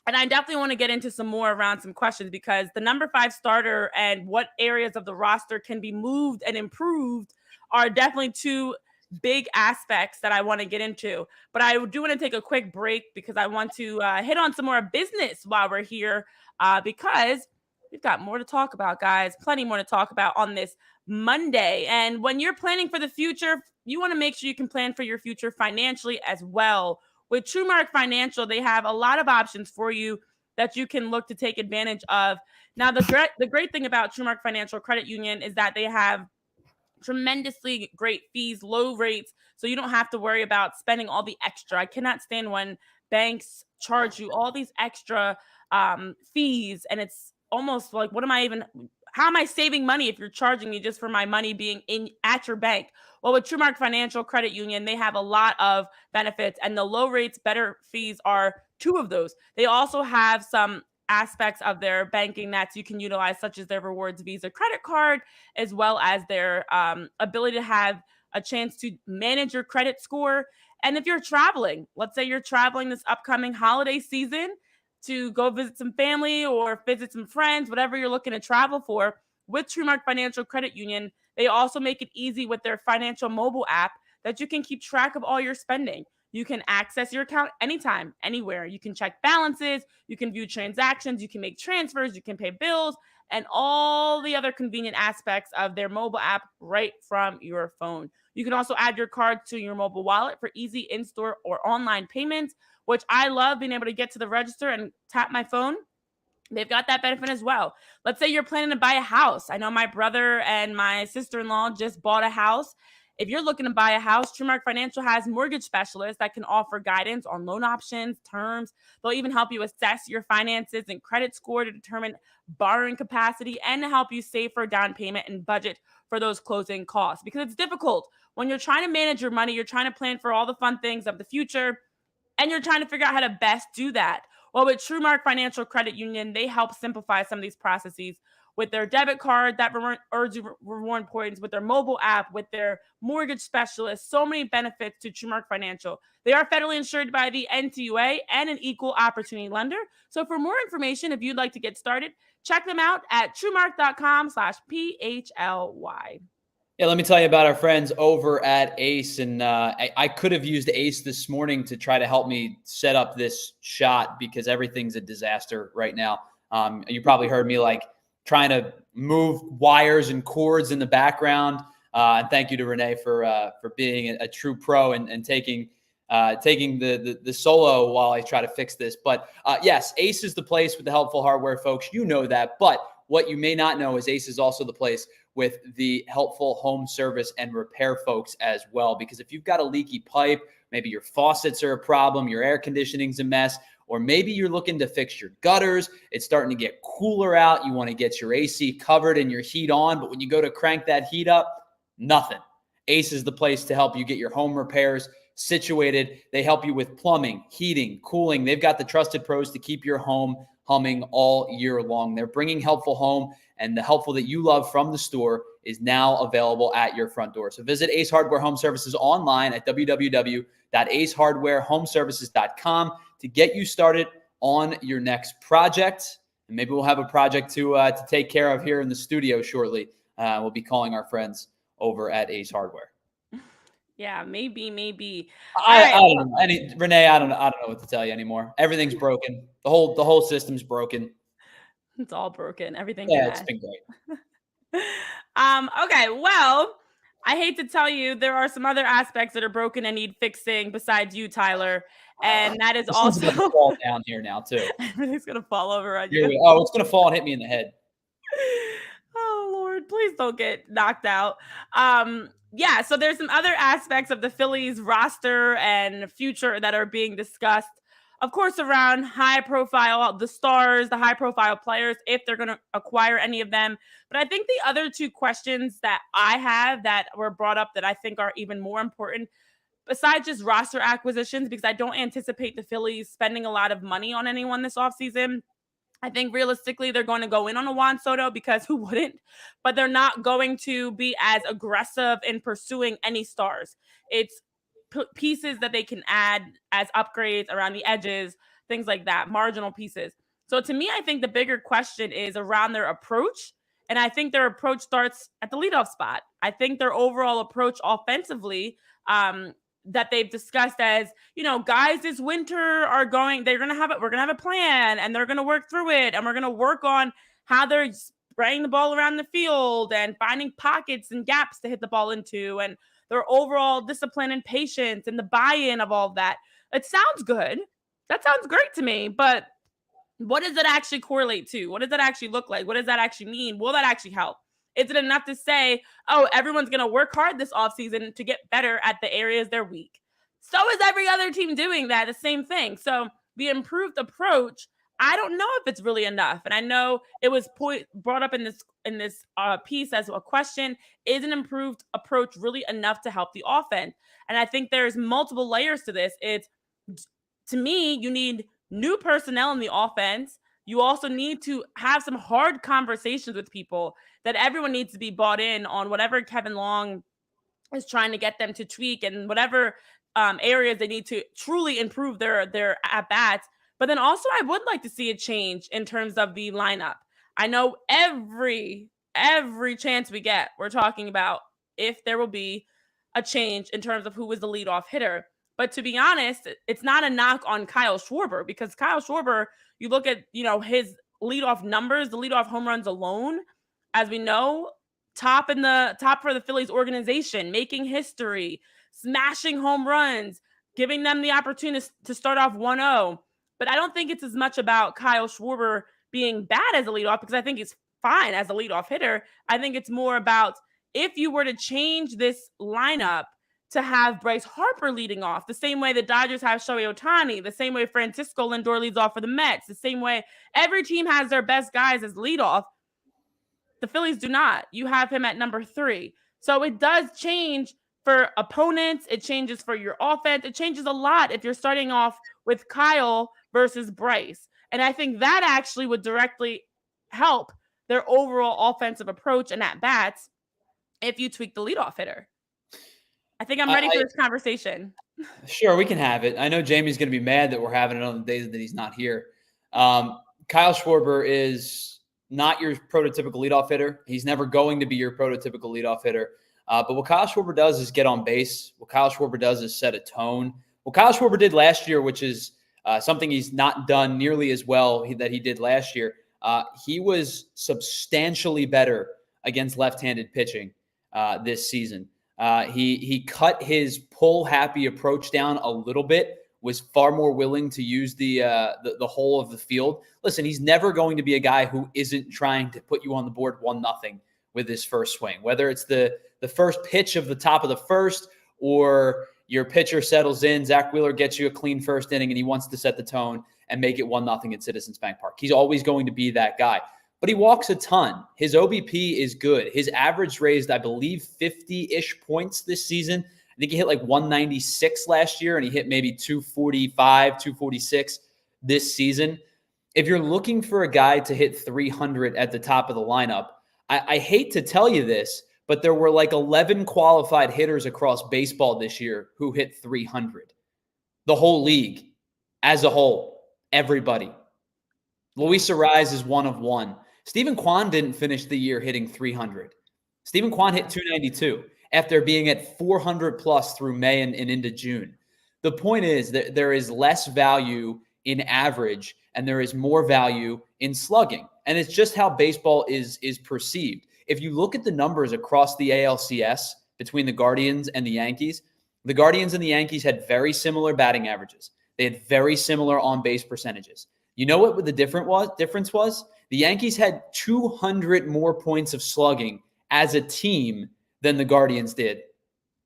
I definitely want to get into some more around some questions, because the number 5 starter and what areas of the roster can be moved and improved are definitely 2 big aspects that I want to get into. But I do want to take a quick break because I want to hit on some more business while we're here, because we've got more to talk about, guys. Plenty more to talk about on this Monday. And when you're planning for the future, you want to make sure you can plan for your future financially as well. With TrueMark Financial, they have a lot of options for you that you can look to take advantage of. Now, the great thing about TrueMark Financial Credit Union is that they have tremendously great fees, low rates, so you don't have to worry about spending all the extra. I cannot stand when banks charge you all these extra fees, and it's almost like, how am I saving money if you're charging me just for my money being at your bank? Well, with TrueMark Financial Credit Union, they have a lot of benefits, and the low rates, better fees are two of those. They also have some aspects of their banking that you can utilize, such as their rewards Visa credit card, as well as their ability to have a chance to manage your credit score. And if you're traveling, let's say you're traveling this upcoming holiday season to go visit some family or visit some friends, whatever you're looking to travel for, with TrueMark Financial Credit Union, they also make it easy with their financial mobile app that you can keep track of all your spending. You can access your account anytime, anywhere. You can check balances, you can view transactions, you can make transfers, you can pay bills, and all the other convenient aspects of their mobile app right from your phone. You can also add your card to your mobile wallet for easy in-store or online payments, which I love, being able to get to the register and tap my phone. They've got that benefit as well. Let's say you're planning to buy a house. I know my brother and my sister-in-law just bought a house. If you're looking to buy a house, TrueMark Financial has mortgage specialists that can offer guidance on loan options, terms. They'll even help you assess your finances and credit score to determine borrowing capacity, and to help you save for a down payment and budget for those closing costs. Because it's difficult when you're trying to manage your money, you're trying to plan for all the fun things of the future, and you're trying to figure out how to best do that. Well, with TrueMark Financial Credit Union, they help simplify some of these processes with their debit card that earns you reward points, with their mobile app, with their mortgage specialist. So many benefits to TrueMark Financial. They are federally insured by the NCUA and an equal opportunity lender. So for more information, if you'd like to get started, check them out at truemark.com/PHLY. Yeah, let me tell you about our friends over at Ace. And I could have used Ace this morning to try to help me set up this shot, because everything's a disaster right now. You probably heard me like trying to move wires and cords in the background. And thank you to Renee for being a true pro and taking the solo while I try to fix this. But yes, Ace is the place with the helpful hardware, folks. You know that. But what you may not know is Ace is also the place with the helpful home service and repair folks as well. Because if you've got a leaky pipe, maybe your faucets are a problem, your air conditioning's a mess, or maybe you're looking to fix your gutters, it's starting to get cooler out, you want to get your AC covered and your heat on, but when you go to crank that heat up, nothing. Ace is the place to help you get your home repairs situated. They help you with plumbing, heating, cooling. They've got the trusted pros to keep your home humming all year long. They're bringing helpful home, and the helpful that you love from the store is now available at your front door. So visit Ace Hardware Home Services online at www.acehardwarehomeservices.com to get you started on your next project. And maybe we'll have a project to take care of here in the studio shortly. We'll be calling our friends over at Ace Hardware. Yeah, maybe. I don't know. Renee, I don't know what to tell you anymore. Everything's broken. The whole system's broken. It's all broken. Everything. Yeah, it's been great. Okay, well, I hate to tell you, there are some other aspects that are broken and need fixing besides you, Tyler. And that is also going to fall down here now too. Everything's gonna fall over on you. Oh, it's gonna fall and hit me in the head. Oh Lord, please don't get knocked out. Yeah, so there's some other aspects of the Phillies roster and future that are being discussed. Of course, around high profile, the stars, the high profile players, if they're going to acquire any of them. But I think the other two questions that I have that were brought up that I think are even more important, besides just roster acquisitions, because I don't anticipate the Phillies spending a lot of money on anyone this offseason. I think realistically, they're going to go in on a Juan Soto, because who wouldn't? But they're not going to be as aggressive in pursuing any stars. It's pieces that they can add as upgrades around the edges, things like that, marginal pieces. So to me, I think the bigger question is around their approach. And I think their approach starts at the leadoff spot. I think their overall approach offensively, that they've discussed as, guys this winter we're going to have a plan, and they're going to work through it. And we're going to work on how they're spraying the ball around the field and finding pockets and gaps to hit the ball into, and their overall discipline and patience and the buy-in of all of that. It sounds good. That sounds great to me, but what does it actually correlate to? What does that actually look like? What does that actually mean? Will that actually help? Is it enough to say, oh, everyone's going to work hard this offseason to get better at the areas they're weak? So is every other team doing that, the same thing. So the improved approach, I don't know if it's really enough. And I know it was brought up in this piece as a question: is an improved approach really enough to help the offense? And I think there's multiple layers to this. To me, you need new personnel in the offense. You also need to have some hard conversations with people, that everyone needs to be bought in on whatever Kevin Long is trying to get them to tweak, and whatever areas they need to truly improve their at bats. But then also, I would like to see a change in terms of the lineup. I know every chance we get, we're talking about if there will be a change in terms of who is the leadoff hitter. But to be honest, it's not a knock on Kyle Schwarber, because Kyle Schwarber, you look at his leadoff numbers, the leadoff home runs alone, as we know, top for the Phillies organization, making history, smashing home runs, giving them the opportunity to start off 1-0. But I don't think it's as much about Kyle Schwarber being bad as a leadoff, because I think he's fine as a leadoff hitter. I think it's more about, if you were to change this lineup to have Bryce Harper leading off, the same way the Dodgers have Shohei Ohtani, the same way Francisco Lindor leads off for the Mets, the same way every team has their best guys as leadoff, the Phillies do not. You have him at number 3. So it does change for opponents. It changes for your offense. It changes a lot if you're starting off with Kyle versus Bryce. And I think that actually would directly help their overall offensive approach and at bats if you tweak the leadoff hitter. I think I'm ready for this conversation. Sure, we can have it. I know Jamie's going to be mad that we're having it on the days that he's not here. Kyle Schwarber is not your prototypical leadoff hitter. He's never going to be your prototypical leadoff hitter. But what Kyle Schwarber does is get on base. What Kyle Schwarber does is set a tone. What Kyle Schwarber did last year, which is something he's not done nearly as well that he did last year, he was substantially better against left-handed pitching this season. He cut his pull-happy approach down a little bit, was far more willing to use the whole of the field. Listen, he's never going to be a guy who isn't trying to put you on the board 1-0 with his first swing, whether it's the first pitch of the top of the first, or your pitcher settles in, Zach Wheeler gets you a clean first inning and he wants to set the tone and make it 1-0 at Citizens Bank Park. He's always going to be that guy. But he walks a ton. His OBP is good. His average raised, I believe, 50-ish points this season. I think he hit like 196 last year, and he hit maybe 245, 246 this season. If you're looking for a guy to hit 300 at the top of the lineup, I hate to tell you this, but there were like 11 qualified hitters across baseball this year who hit 300. The whole league as a whole, everybody. Luis Arraez is one of one. Stephen Kwan didn't finish the year hitting 300. Stephen Kwan hit 292 after being at 400 plus through May and into June. The point is that there is less value in average and there is more value in slugging. And it's just how baseball is perceived. If you look at the numbers across the ALCS between the Guardians and the Yankees and the Yankees had very similar batting averages. They had very similar on-base percentages. You know what the difference was? The Yankees had 200 more points of slugging as a team than the Guardians did.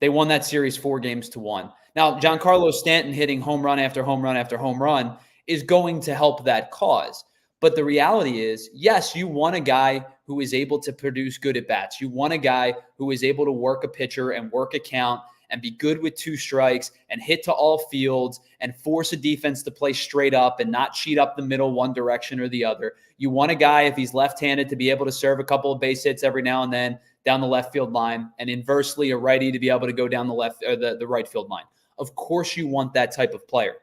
They won that series 4-1. Now, Giancarlo Stanton hitting home run after home run after home run is going to help that cause. But the reality is, yes, you want a guy who is able to produce good at-bats. You want a guy who is able to work a pitcher and work a count and be good with 2 strikes and hit to all fields and force a defense to play straight up and not cheat up the middle one direction or the other. You want a guy, if he's left-handed, to be able to serve a couple of base hits every now and then down the left field line, and inversely a righty to be able to go down the left or the right field line. Of course you want that type of player.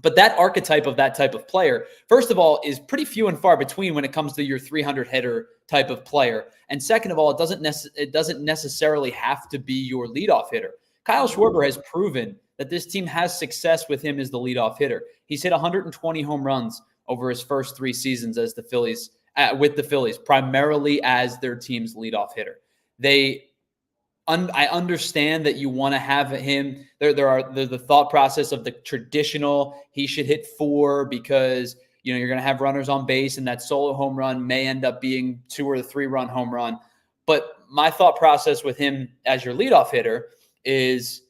But that archetype of that type of player, first of all, is pretty few and far between when it comes to your 300 hitter type of player. And second of all, it doesn't necessarily have to be your leadoff hitter. Kyle Schwarber has proven that this team has success with him as the leadoff hitter. He's hit 120 home runs over his first 3 seasons as the Phillies, with the Phillies, primarily as their team's leadoff hitter. I understand that you want to have him. There's the thought process of the traditional, he should hit 4 because you're going to have runners on base, and that solo home run may end up being 2 or 3 run home run. But my thought process with him as your leadoff hitter is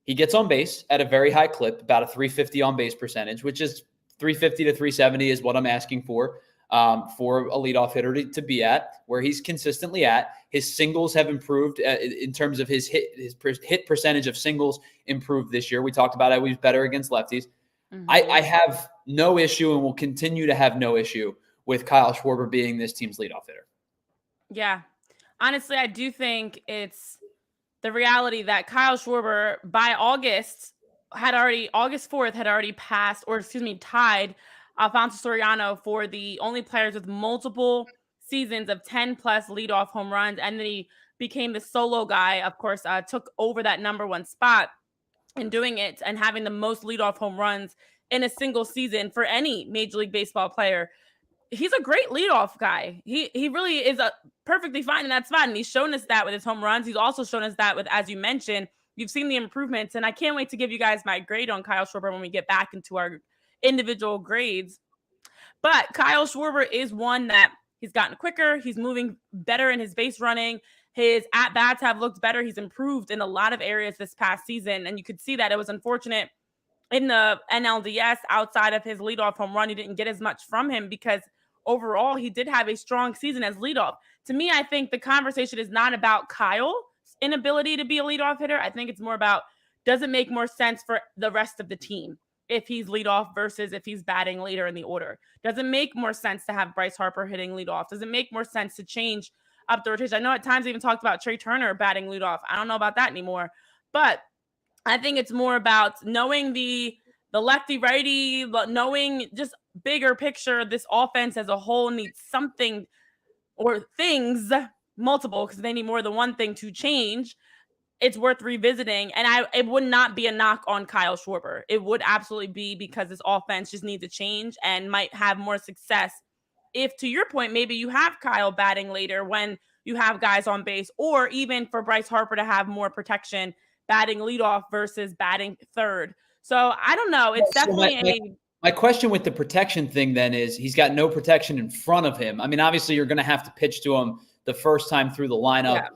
He gets on base at a very high clip, about a 350 on base percentage, which is 350 to 370 is what I'm asking for a leadoff hitter to be at, where he's consistently at. His singles have improved in terms of his hit percentage of singles improved this year. We talked about how he's better against lefties. Mm-hmm. I have no issue and will continue to have no issue with Kyle Schwarber being this team's leadoff hitter. Yeah. Honestly, I do think it's the reality that Kyle Schwarber by August 4th had already passed, or tied Alfonso Soriano for the only players with multiple seasons of 10 plus leadoff home runs. And then he became the solo guy, of course, took over that number one spot in doing it and having the most leadoff home runs in a single season for any Major League Baseball player. He's a great leadoff guy. He really is perfectly fine in that spot. And he's shown us that with his home runs. He's also shown us that with, as you mentioned, you've seen the improvements. And I can't wait to give you guys my grade on Kyle Schwarber when we get back into our individual grades. But Kyle Schwarber is one that he's gotten quicker. He's moving better in his base running. His at-bats have looked better. He's improved in a lot of areas this past season. And you could see that it was unfortunate in the NLDS outside of his leadoff home run. You didn't get as much from him because overall, he did have a strong season as leadoff. To me, I think the conversation is not about Kyle's inability to be a leadoff hitter. I think it's more about, does it make more sense for the rest of the team if he's leadoff versus if he's batting later in the order? Does it make more sense to have Bryce Harper hitting leadoff? Does it make more sense to change up the rotation? I know at times they even talked about Trea Turner batting leadoff. I don't know about that anymore. But I think it's more about knowing the lefty righty, but knowing just bigger picture, this offense as a whole needs something or things, multiple, because they need more than one thing to change. It's worth revisiting. And it would not be a knock on Kyle Schwarber. It would absolutely be because this offense just needs to change and might have more success if, to your point, maybe you have Kyle batting later when you have guys on base, or even for Bryce Harper to have more protection batting leadoff versus batting third. So I don't know. It's definitely my question with the protection thing then is he's got no protection in front of him. I mean, obviously you're going to have to pitch to him the first time through the lineup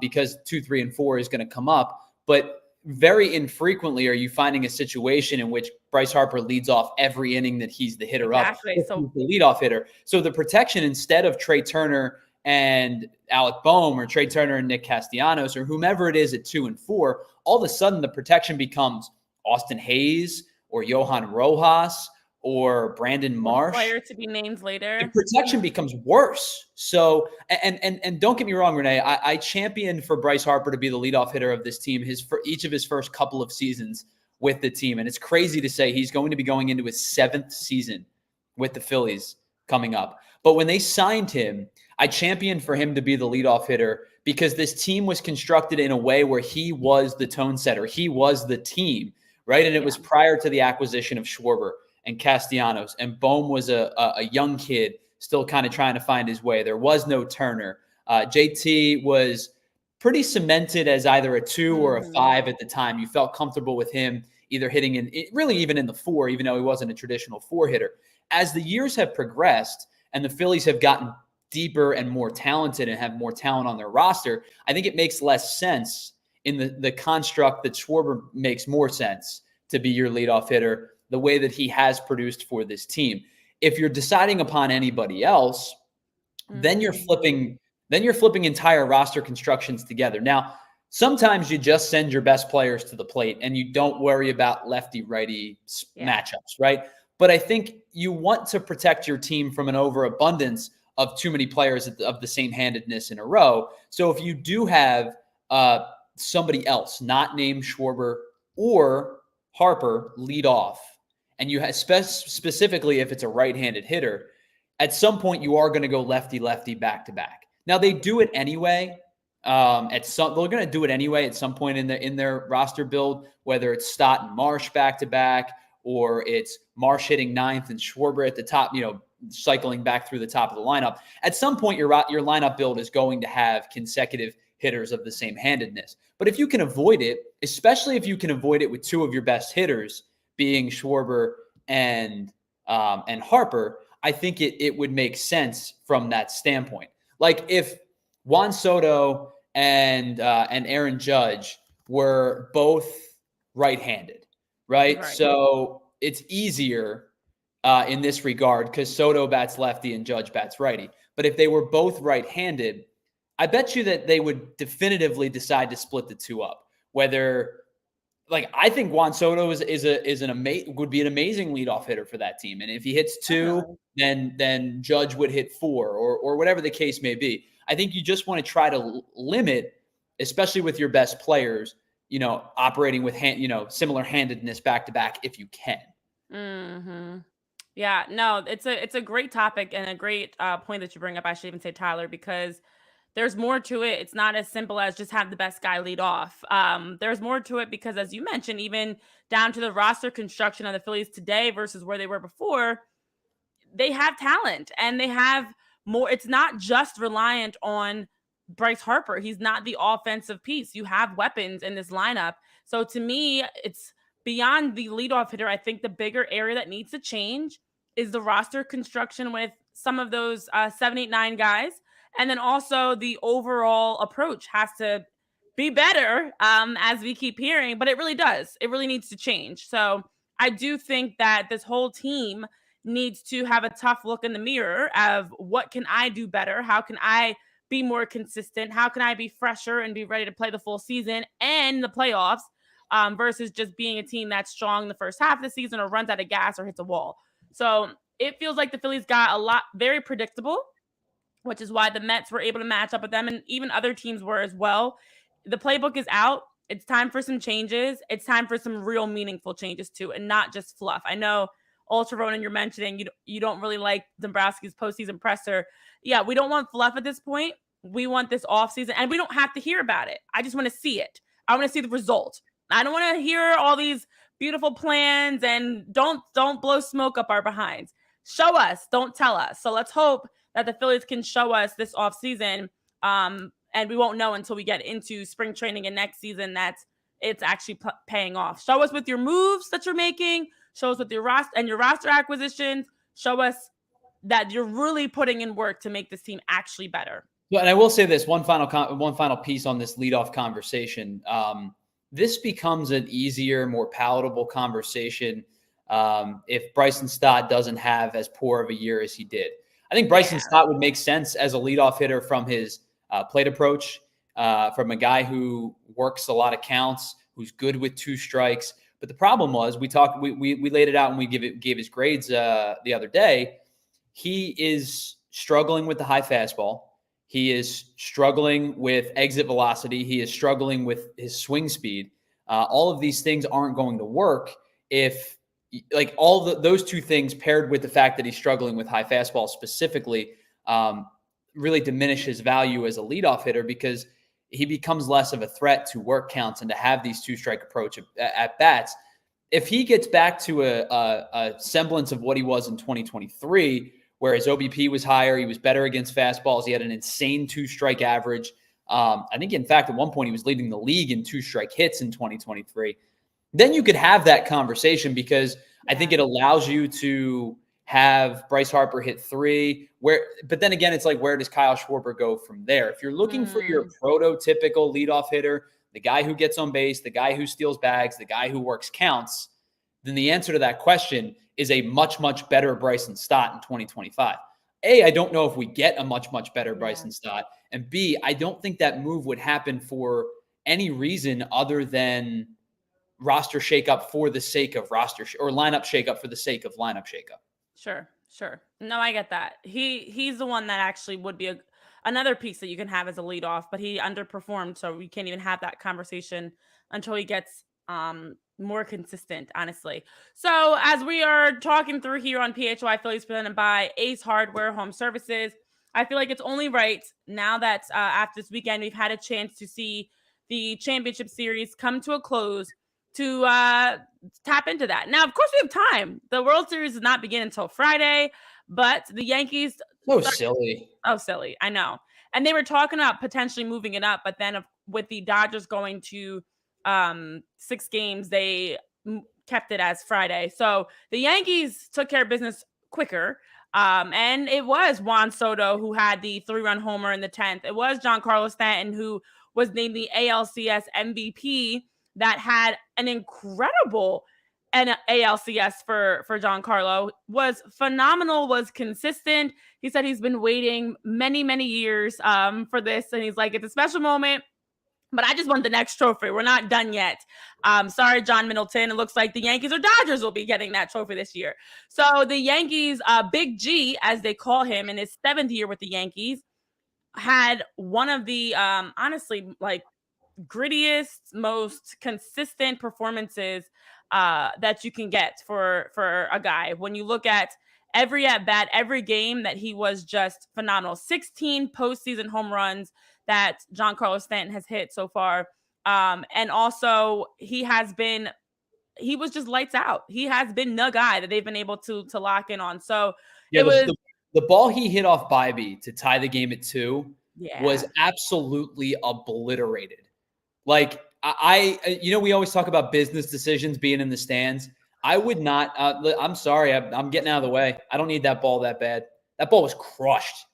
because 2, 3, and 4 is going to come up. But very infrequently are you finding a situation in which Bryce Harper leads off every inning that he's the hitter up. So the leadoff hitter. So the protection, instead of Trea Turner and Alec Boehm or Trea Turner and Nick Castellanos or whomever it is at 2 and 4, all of a sudden the protection becomes Austin Hayes or Johan Rojas or Brandon Marsh. Player to be named later. The protection becomes worse. So, and don't get me wrong, Renee, I championed for Bryce Harper to be the leadoff hitter of this team for each of his first couple of seasons with the team. And it's crazy to say he's going to be going into his 7th season with the Phillies coming up. But when they signed him, I championed for him to be the leadoff hitter because this team was constructed in a way where he was the tone setter. He was the team, right? And it was prior to the acquisition of Schwarber and Castellanos. And Boehm was a young kid still kind of trying to find his way. There was no Turner. JT was pretty cemented as either a 2 or a 5 at the time. You felt comfortable with him either hitting really even in the 4, even though he wasn't a traditional 4 hitter. As the years have progressed and the Phillies have gotten deeper and more talented and have more talent on their roster, I think it makes less sense in the construct that Schwarber makes more sense to be your leadoff hitter the way that he has produced for this team. If you're deciding upon anybody else, then you're flipping entire roster constructions together. Now, sometimes you just send your best players to the plate and you don't worry about lefty-righty matchups, right? But I think you want to protect your team from an overabundance of too many players of the same handedness in a row. So if you do have somebody else not named Schwarber or Harper lead off, and you have specifically if it's a right-handed hitter, at some point you are going to go lefty-lefty back-to-back. Now they do it anyway. They're going to do it anyway at some point in their roster build, whether it's Stott and Marsh back-to-back, or it's Marsh hitting 9th and Schwarber at the top, cycling back through the top of the lineup. At some point, your lineup build is going to have consecutive hitters of the same handedness. But if you can avoid it, especially if you can avoid it with 2 of your best hitters being Schwarber and Harper, I think it would make sense from that standpoint. Like if Juan Soto and Aaron Judge were both right-handed, right? So it's easier in this regard because Soto bats lefty and Judge bats righty. But if they were both right-handed, I bet you that they would definitively decide to split the two up. Whether, like, I think Juan Soto would be an amazing leadoff hitter for that team, and if he hits two, then Judge would hit four, or whatever the case may be. I think you just want to try to limit, especially with your best players, operating with similar handedness back to back if you can. Mm-hmm. Yeah, no, it's a great topic and a great point that you bring up. I should even say, Tyler, because there's more to it. It's not as simple as just have the best guy lead off. There's more to it because, as you mentioned, even down to the roster construction of the Phillies today versus where they were before, they have talent and they have more. It's not just reliant on Bryce Harper. He's not the offensive piece. You have weapons in this lineup. So to me, it's beyond the leadoff hitter. I think the bigger area that needs to change is the roster construction with some of those 7, 8, 9 guys. And then also the overall approach has to be better, as we keep hearing, but it really does. It really needs to change. So I do think that this whole team needs to have a tough look in the mirror of what can I do better? How can I be more consistent? How can I be fresher and be ready to play the full season and the playoffs, versus just being a team that's strong the first half of the season or runs out of gas or hits a wall. So it feels like the Phillies got a lot very predictable, which is why the Mets were able to match up with them, and even other teams were as well. The playbook is out. It's time for some changes. It's time for some real meaningful changes too, and not just fluff. I know, Ultra Ronan, you're mentioning you don't really like Dombrowski's postseason presser. Yeah, we don't want fluff at this point. We want this offseason, and we don't have to hear about it. I just want to see it. I want to see the result. I don't want to hear all these beautiful plans and don't blow smoke up our behinds. Show us, don't tell us. So let's hope that the Phillies can show us this offseason, and we won't know until we get into spring training and next season that it's actually paying off. Show us with your moves that you're making. Show us with your roster acquisitions. Show us that you're really putting in work to make this team actually better. Yeah, and I will say this one final piece on this leadoff conversation. This becomes an easier, more palatable conversation if Bryson Stott doesn't have as poor of a year as he did. I think Bryson Stott would make sense as a leadoff hitter from his plate approach, from a guy who works a lot of counts, who's good with two strikes. But the problem was we laid it out and we gave his grades the other day. He is struggling with the high fastball. He is struggling with exit velocity. He is struggling with his swing speed. All of these things aren't going to work if, like, those two things paired with the fact that he's struggling with high fastball specifically, really diminish his value as a leadoff hitter because he becomes less of a threat to work counts and to have these two-strike approach at bats. If he gets back to a semblance of what he was in 2023, where his OBP was higher, he was better against fastballs, he had an insane two-strike average. I think, in fact, at one point he was leading the league in two-strike hits in 2023. Then you could have that conversation because I think it allows you to have Bryce Harper hit 3. But then again, it's like, where does Kyle Schwarber go from there? If you're looking for your prototypical leadoff hitter, the guy who gets on base, the guy who steals bags, the guy who works counts, then the answer to that question is a much, much better Bryson Stott in 2025. A, I don't know if we get a much, much better Bryson Stott. And B, I don't think that move would happen for any reason other than roster shakeup for the sake of roster or lineup shakeup for the sake of lineup shakeup. Sure. No, I get that. He's the one that actually would be another piece that you can have as a leadoff, but he underperformed, so we can't even have that conversation until he gets more consistent, honestly. So as we are talking through here on PHLY Phillies presented by Ace Hardware Home Services, I feel like it's only right now that after this weekend we've had a chance to see the championship series come to a close to tap into that. Now, of course, we have time. The World Series does not begin until Friday, but the Yankees... silly. Oh, silly. I know. And they were talking about potentially moving it up, but then with the Dodgers going to 6 games, they kept it as Friday. So the Yankees took care of business quicker. And it was Juan Soto who had the 3-run homer in the 10th. It was Giancarlo Stanton who was named the ALCS MVP that had an incredible ALCS for Giancarlo. Was phenomenal, was consistent. He said he's been waiting many years for this, and he's like, it's a special moment, but I just want the next trophy. We're not done yet. Sorry, John Middleton. It looks like the Yankees or Dodgers will be getting that trophy this year. So the Yankees, Big G, as they call him, in his 7th year with the Yankees, had one of the honestly, like, grittiest, most consistent performances that you can get for a guy. When you look at every at bat, every game, that he was just phenomenal. 16 postseason home runs that Giancarlo Stanton has hit so far. And also he was just lights out. He has been the guy that they've been able to lock in on. So yeah, the ball he hit off Bybee to tie the game at 2 was absolutely obliterated. Like, we always talk about business decisions being in the stands. I would not. I'm sorry. I'm getting out of the way. I don't need that ball that bad. That ball was crushed.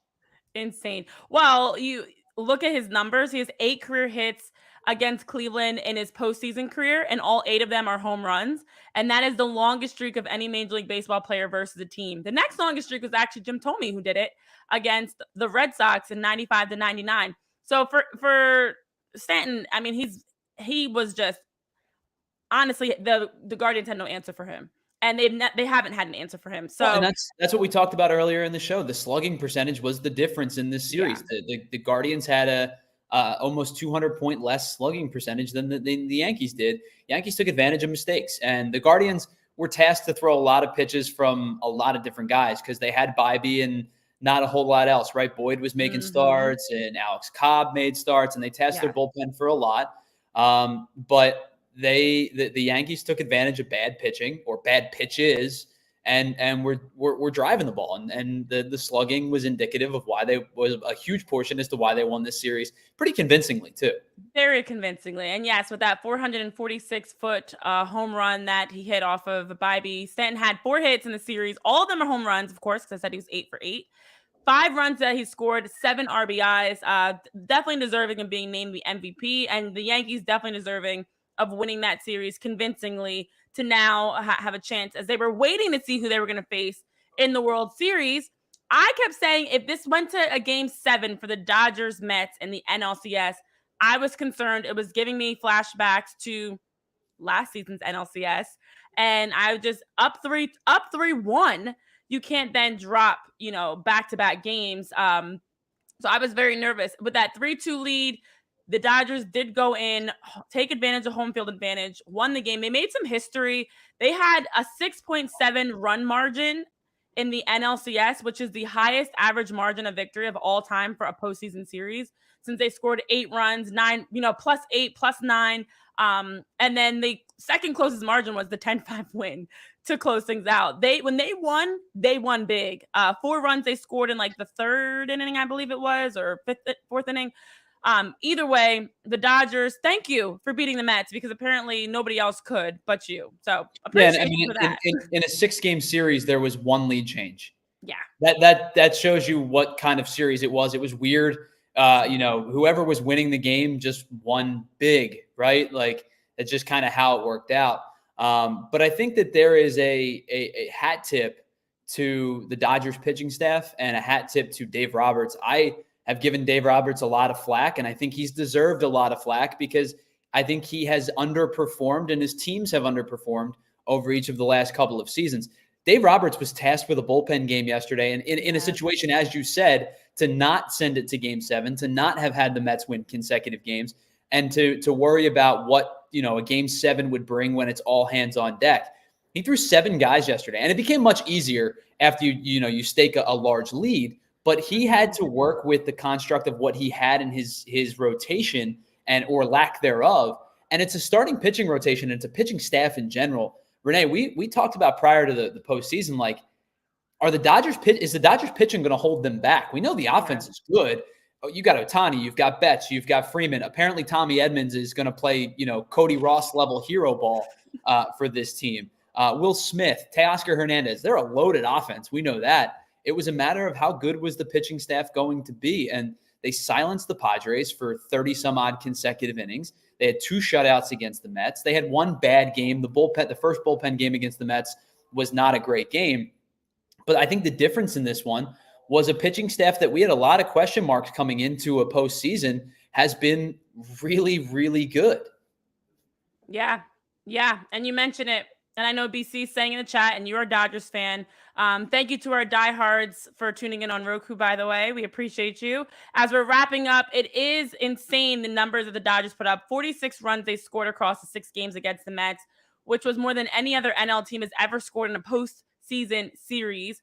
Insane. Well, you look at his numbers. He has 8 career hits against Cleveland in his postseason career, and all 8 of them are home runs. And that is the longest streak of any Major League Baseball player versus a team. The next longest streak was actually Jim Thome, who did it against the Red Sox in 95 to 99. So for Stanton, I mean, he was just, honestly, the Guardians had no answer for him, and they haven't had an answer for him. So, and that's what we talked about earlier in the show. The slugging percentage was the difference in this series. Yeah. The Guardians had a almost 200-point less slugging percentage than the Yankees did. Yankees took advantage of mistakes, and the Guardians were tasked to throw a lot of pitches from a lot of different guys because they had Bybee and not a whole lot else, right? Boyd was making starts, and Alex Cobb made starts, and they tasked their bullpen for a lot. But the Yankees took advantage of bad pitching or bad pitches, and we're driving the ball, and the slugging was indicative of why they was a huge portion as to why they won this series pretty convincingly too. Very convincingly. And yes, with that 446-foot home run that he hit off of Bybee, Stanton had 4 hits in the series. All of them are home runs, of course, because I said he was 8 for 8. 5 runs that he scored, 7 RBIs, definitely deserving of being named the MVP, and the Yankees definitely deserving of winning that series convincingly to now have a chance, as they were waiting to see who they were going to face in the World Series. I kept saying if this went to a game 7 for the Dodgers-Mets in the NLCS, I was concerned. It was giving me flashbacks to last season's NLCS, and I was just up 3-1. You can't then drop, back-to-back games. So I was very nervous. With that 3-2 lead, the Dodgers did go in, take advantage of home field advantage, won the game. They made some history. They had a 6.7 run margin in the NLCS, which is the highest average margin of victory of all time for a postseason series, since they scored 8 runs, 9, +8, +9. And then the second closest margin was the 10-5 win to close things out. When they won big. 4 runs they scored in like the 3rd inning, I believe it was, or 4th inning. Either way, the Dodgers, thank you for beating the Mets, because apparently nobody else could but you. So appreciate you for that. In a 6-game series, there was 1 lead change. Yeah. That shows you what kind of series it was. It was weird. Whoever was winning the game just won big, right? Like, it's just kind of how it worked out. But I think that there is a hat tip to the Dodgers pitching staff and a hat tip to Dave Roberts. I have given Dave Roberts a lot of flack, and I think he's deserved a lot of flack because I think he has underperformed and his teams have underperformed over each of the last couple of seasons. Dave Roberts was tasked with a bullpen game yesterday, and in a situation, as you said, to not send it to game 7, to not have had the Mets win consecutive games, and to worry about what, a game 7 would bring when it's all hands on deck. He threw 7 guys yesterday, and it became much easier after you stake a large lead, but he had to work with the construct of what he had in his rotation or lack thereof. And it's a starting pitching rotation, and it's a pitching staff in general. Renee, we talked about prior to the postseason, like, is the Dodgers pitching going to hold them back? We know the offense is good. You got Ohtani, you've got Betts, you've got Freeman. Apparently Tommy Edmonds is going to play, Cody Ross level hero ball for this team. Will Smith, Teoscar Hernandez, they're a loaded offense. We know that. It was a matter of how good was the pitching staff going to be. And They silenced the Padres for 30 some odd consecutive innings. They had 2 shutouts against the Mets. They had 1 bad game. The first bullpen game against the Mets was not a great game. But I think the difference in this one was a pitching staff that we had a lot of question marks coming into a postseason has been really, really good. Yeah. And you mentioned it. And I know BC is saying in the chat, and you're a Dodgers fan. Thank you to our diehards for tuning in on Roku, by the way. We appreciate you. As we're wrapping up, it is insane the numbers that the Dodgers put up. 46 runs they scored across the 6 games against the Mets, which was more than any other NL team has ever scored in a postseason series.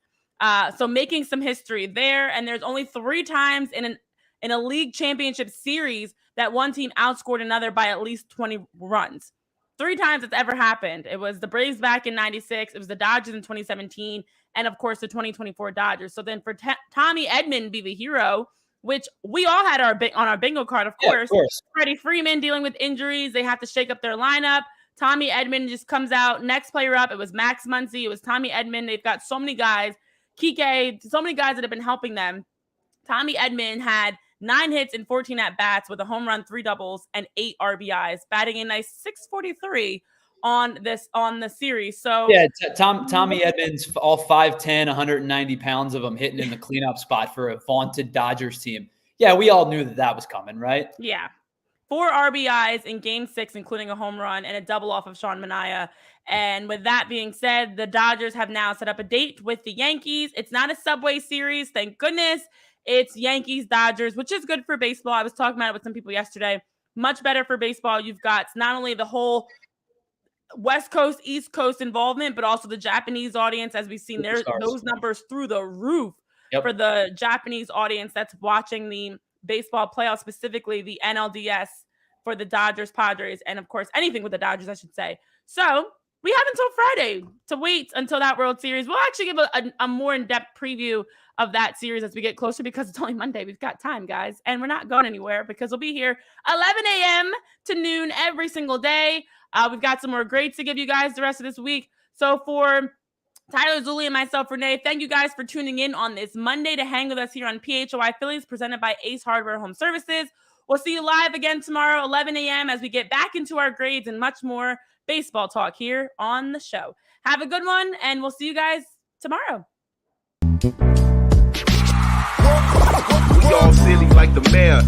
So making some history there. And there's only 3 times in a league championship series that one team outscored another by at least 20 runs. 3 times it's ever happened. It was the Braves back in 96. It was the Dodgers in 2017. And, of course, the 2024 Dodgers. So then for Tommy Edman be the hero, which we all had on our bingo card, of course. Freddie Freeman dealing with injuries. They have to shake up their lineup. Tommy Edman just comes out. Next player up, it was Max Muncy. It was Tommy Edman. They've got so many guys. Kike, so many guys that have been helping them. Tommy Edman had 9 hits and 14 at-bats with a home run, 3 doubles, and 8 RBIs, batting a nice .643 on the series. So yeah, Tommy Edman's all 5'10", 190 pounds of them hitting in the cleanup spot for a vaunted Dodgers team. Yeah, we all knew that was coming, right? Yeah. 4 RBIs in Game 6, including a home run and a double off of Sean Manaea. And with that being said, the Dodgers have now set up a date with the Yankees. It's not a Subway Series, thank goodness. It's Yankees-Dodgers, which is good for baseball. I was talking about it with some people yesterday. Much better for baseball. You've got not only the whole West Coast, East Coast involvement, but also the Japanese audience, as we've seen those numbers through the roof for the Japanese audience that's watching the baseball playoffs, specifically the NLDS for the Dodgers, Padres, and, of course, anything with the Dodgers, I should say. So we have until Friday to wait until that World Series. We'll actually give a more in-depth preview of that series as we get closer because it's only Monday. We've got time, guys, and we're not going anywhere because we'll be here 11 a.m. to noon every single day. We've got some more grades to give you guys the rest of this week. So for Tyler, Zuli, and myself, Renee, thank you guys for tuning in on this Monday to hang with us here on PHLY Phillies, presented by Ace Hardware Home Services. We'll see you live again tomorrow, 11 a.m., as we get back into our grades and much more baseball talk here on the show. Have a good one, and we'll see you guys tomorrow. We all silly like the mayor.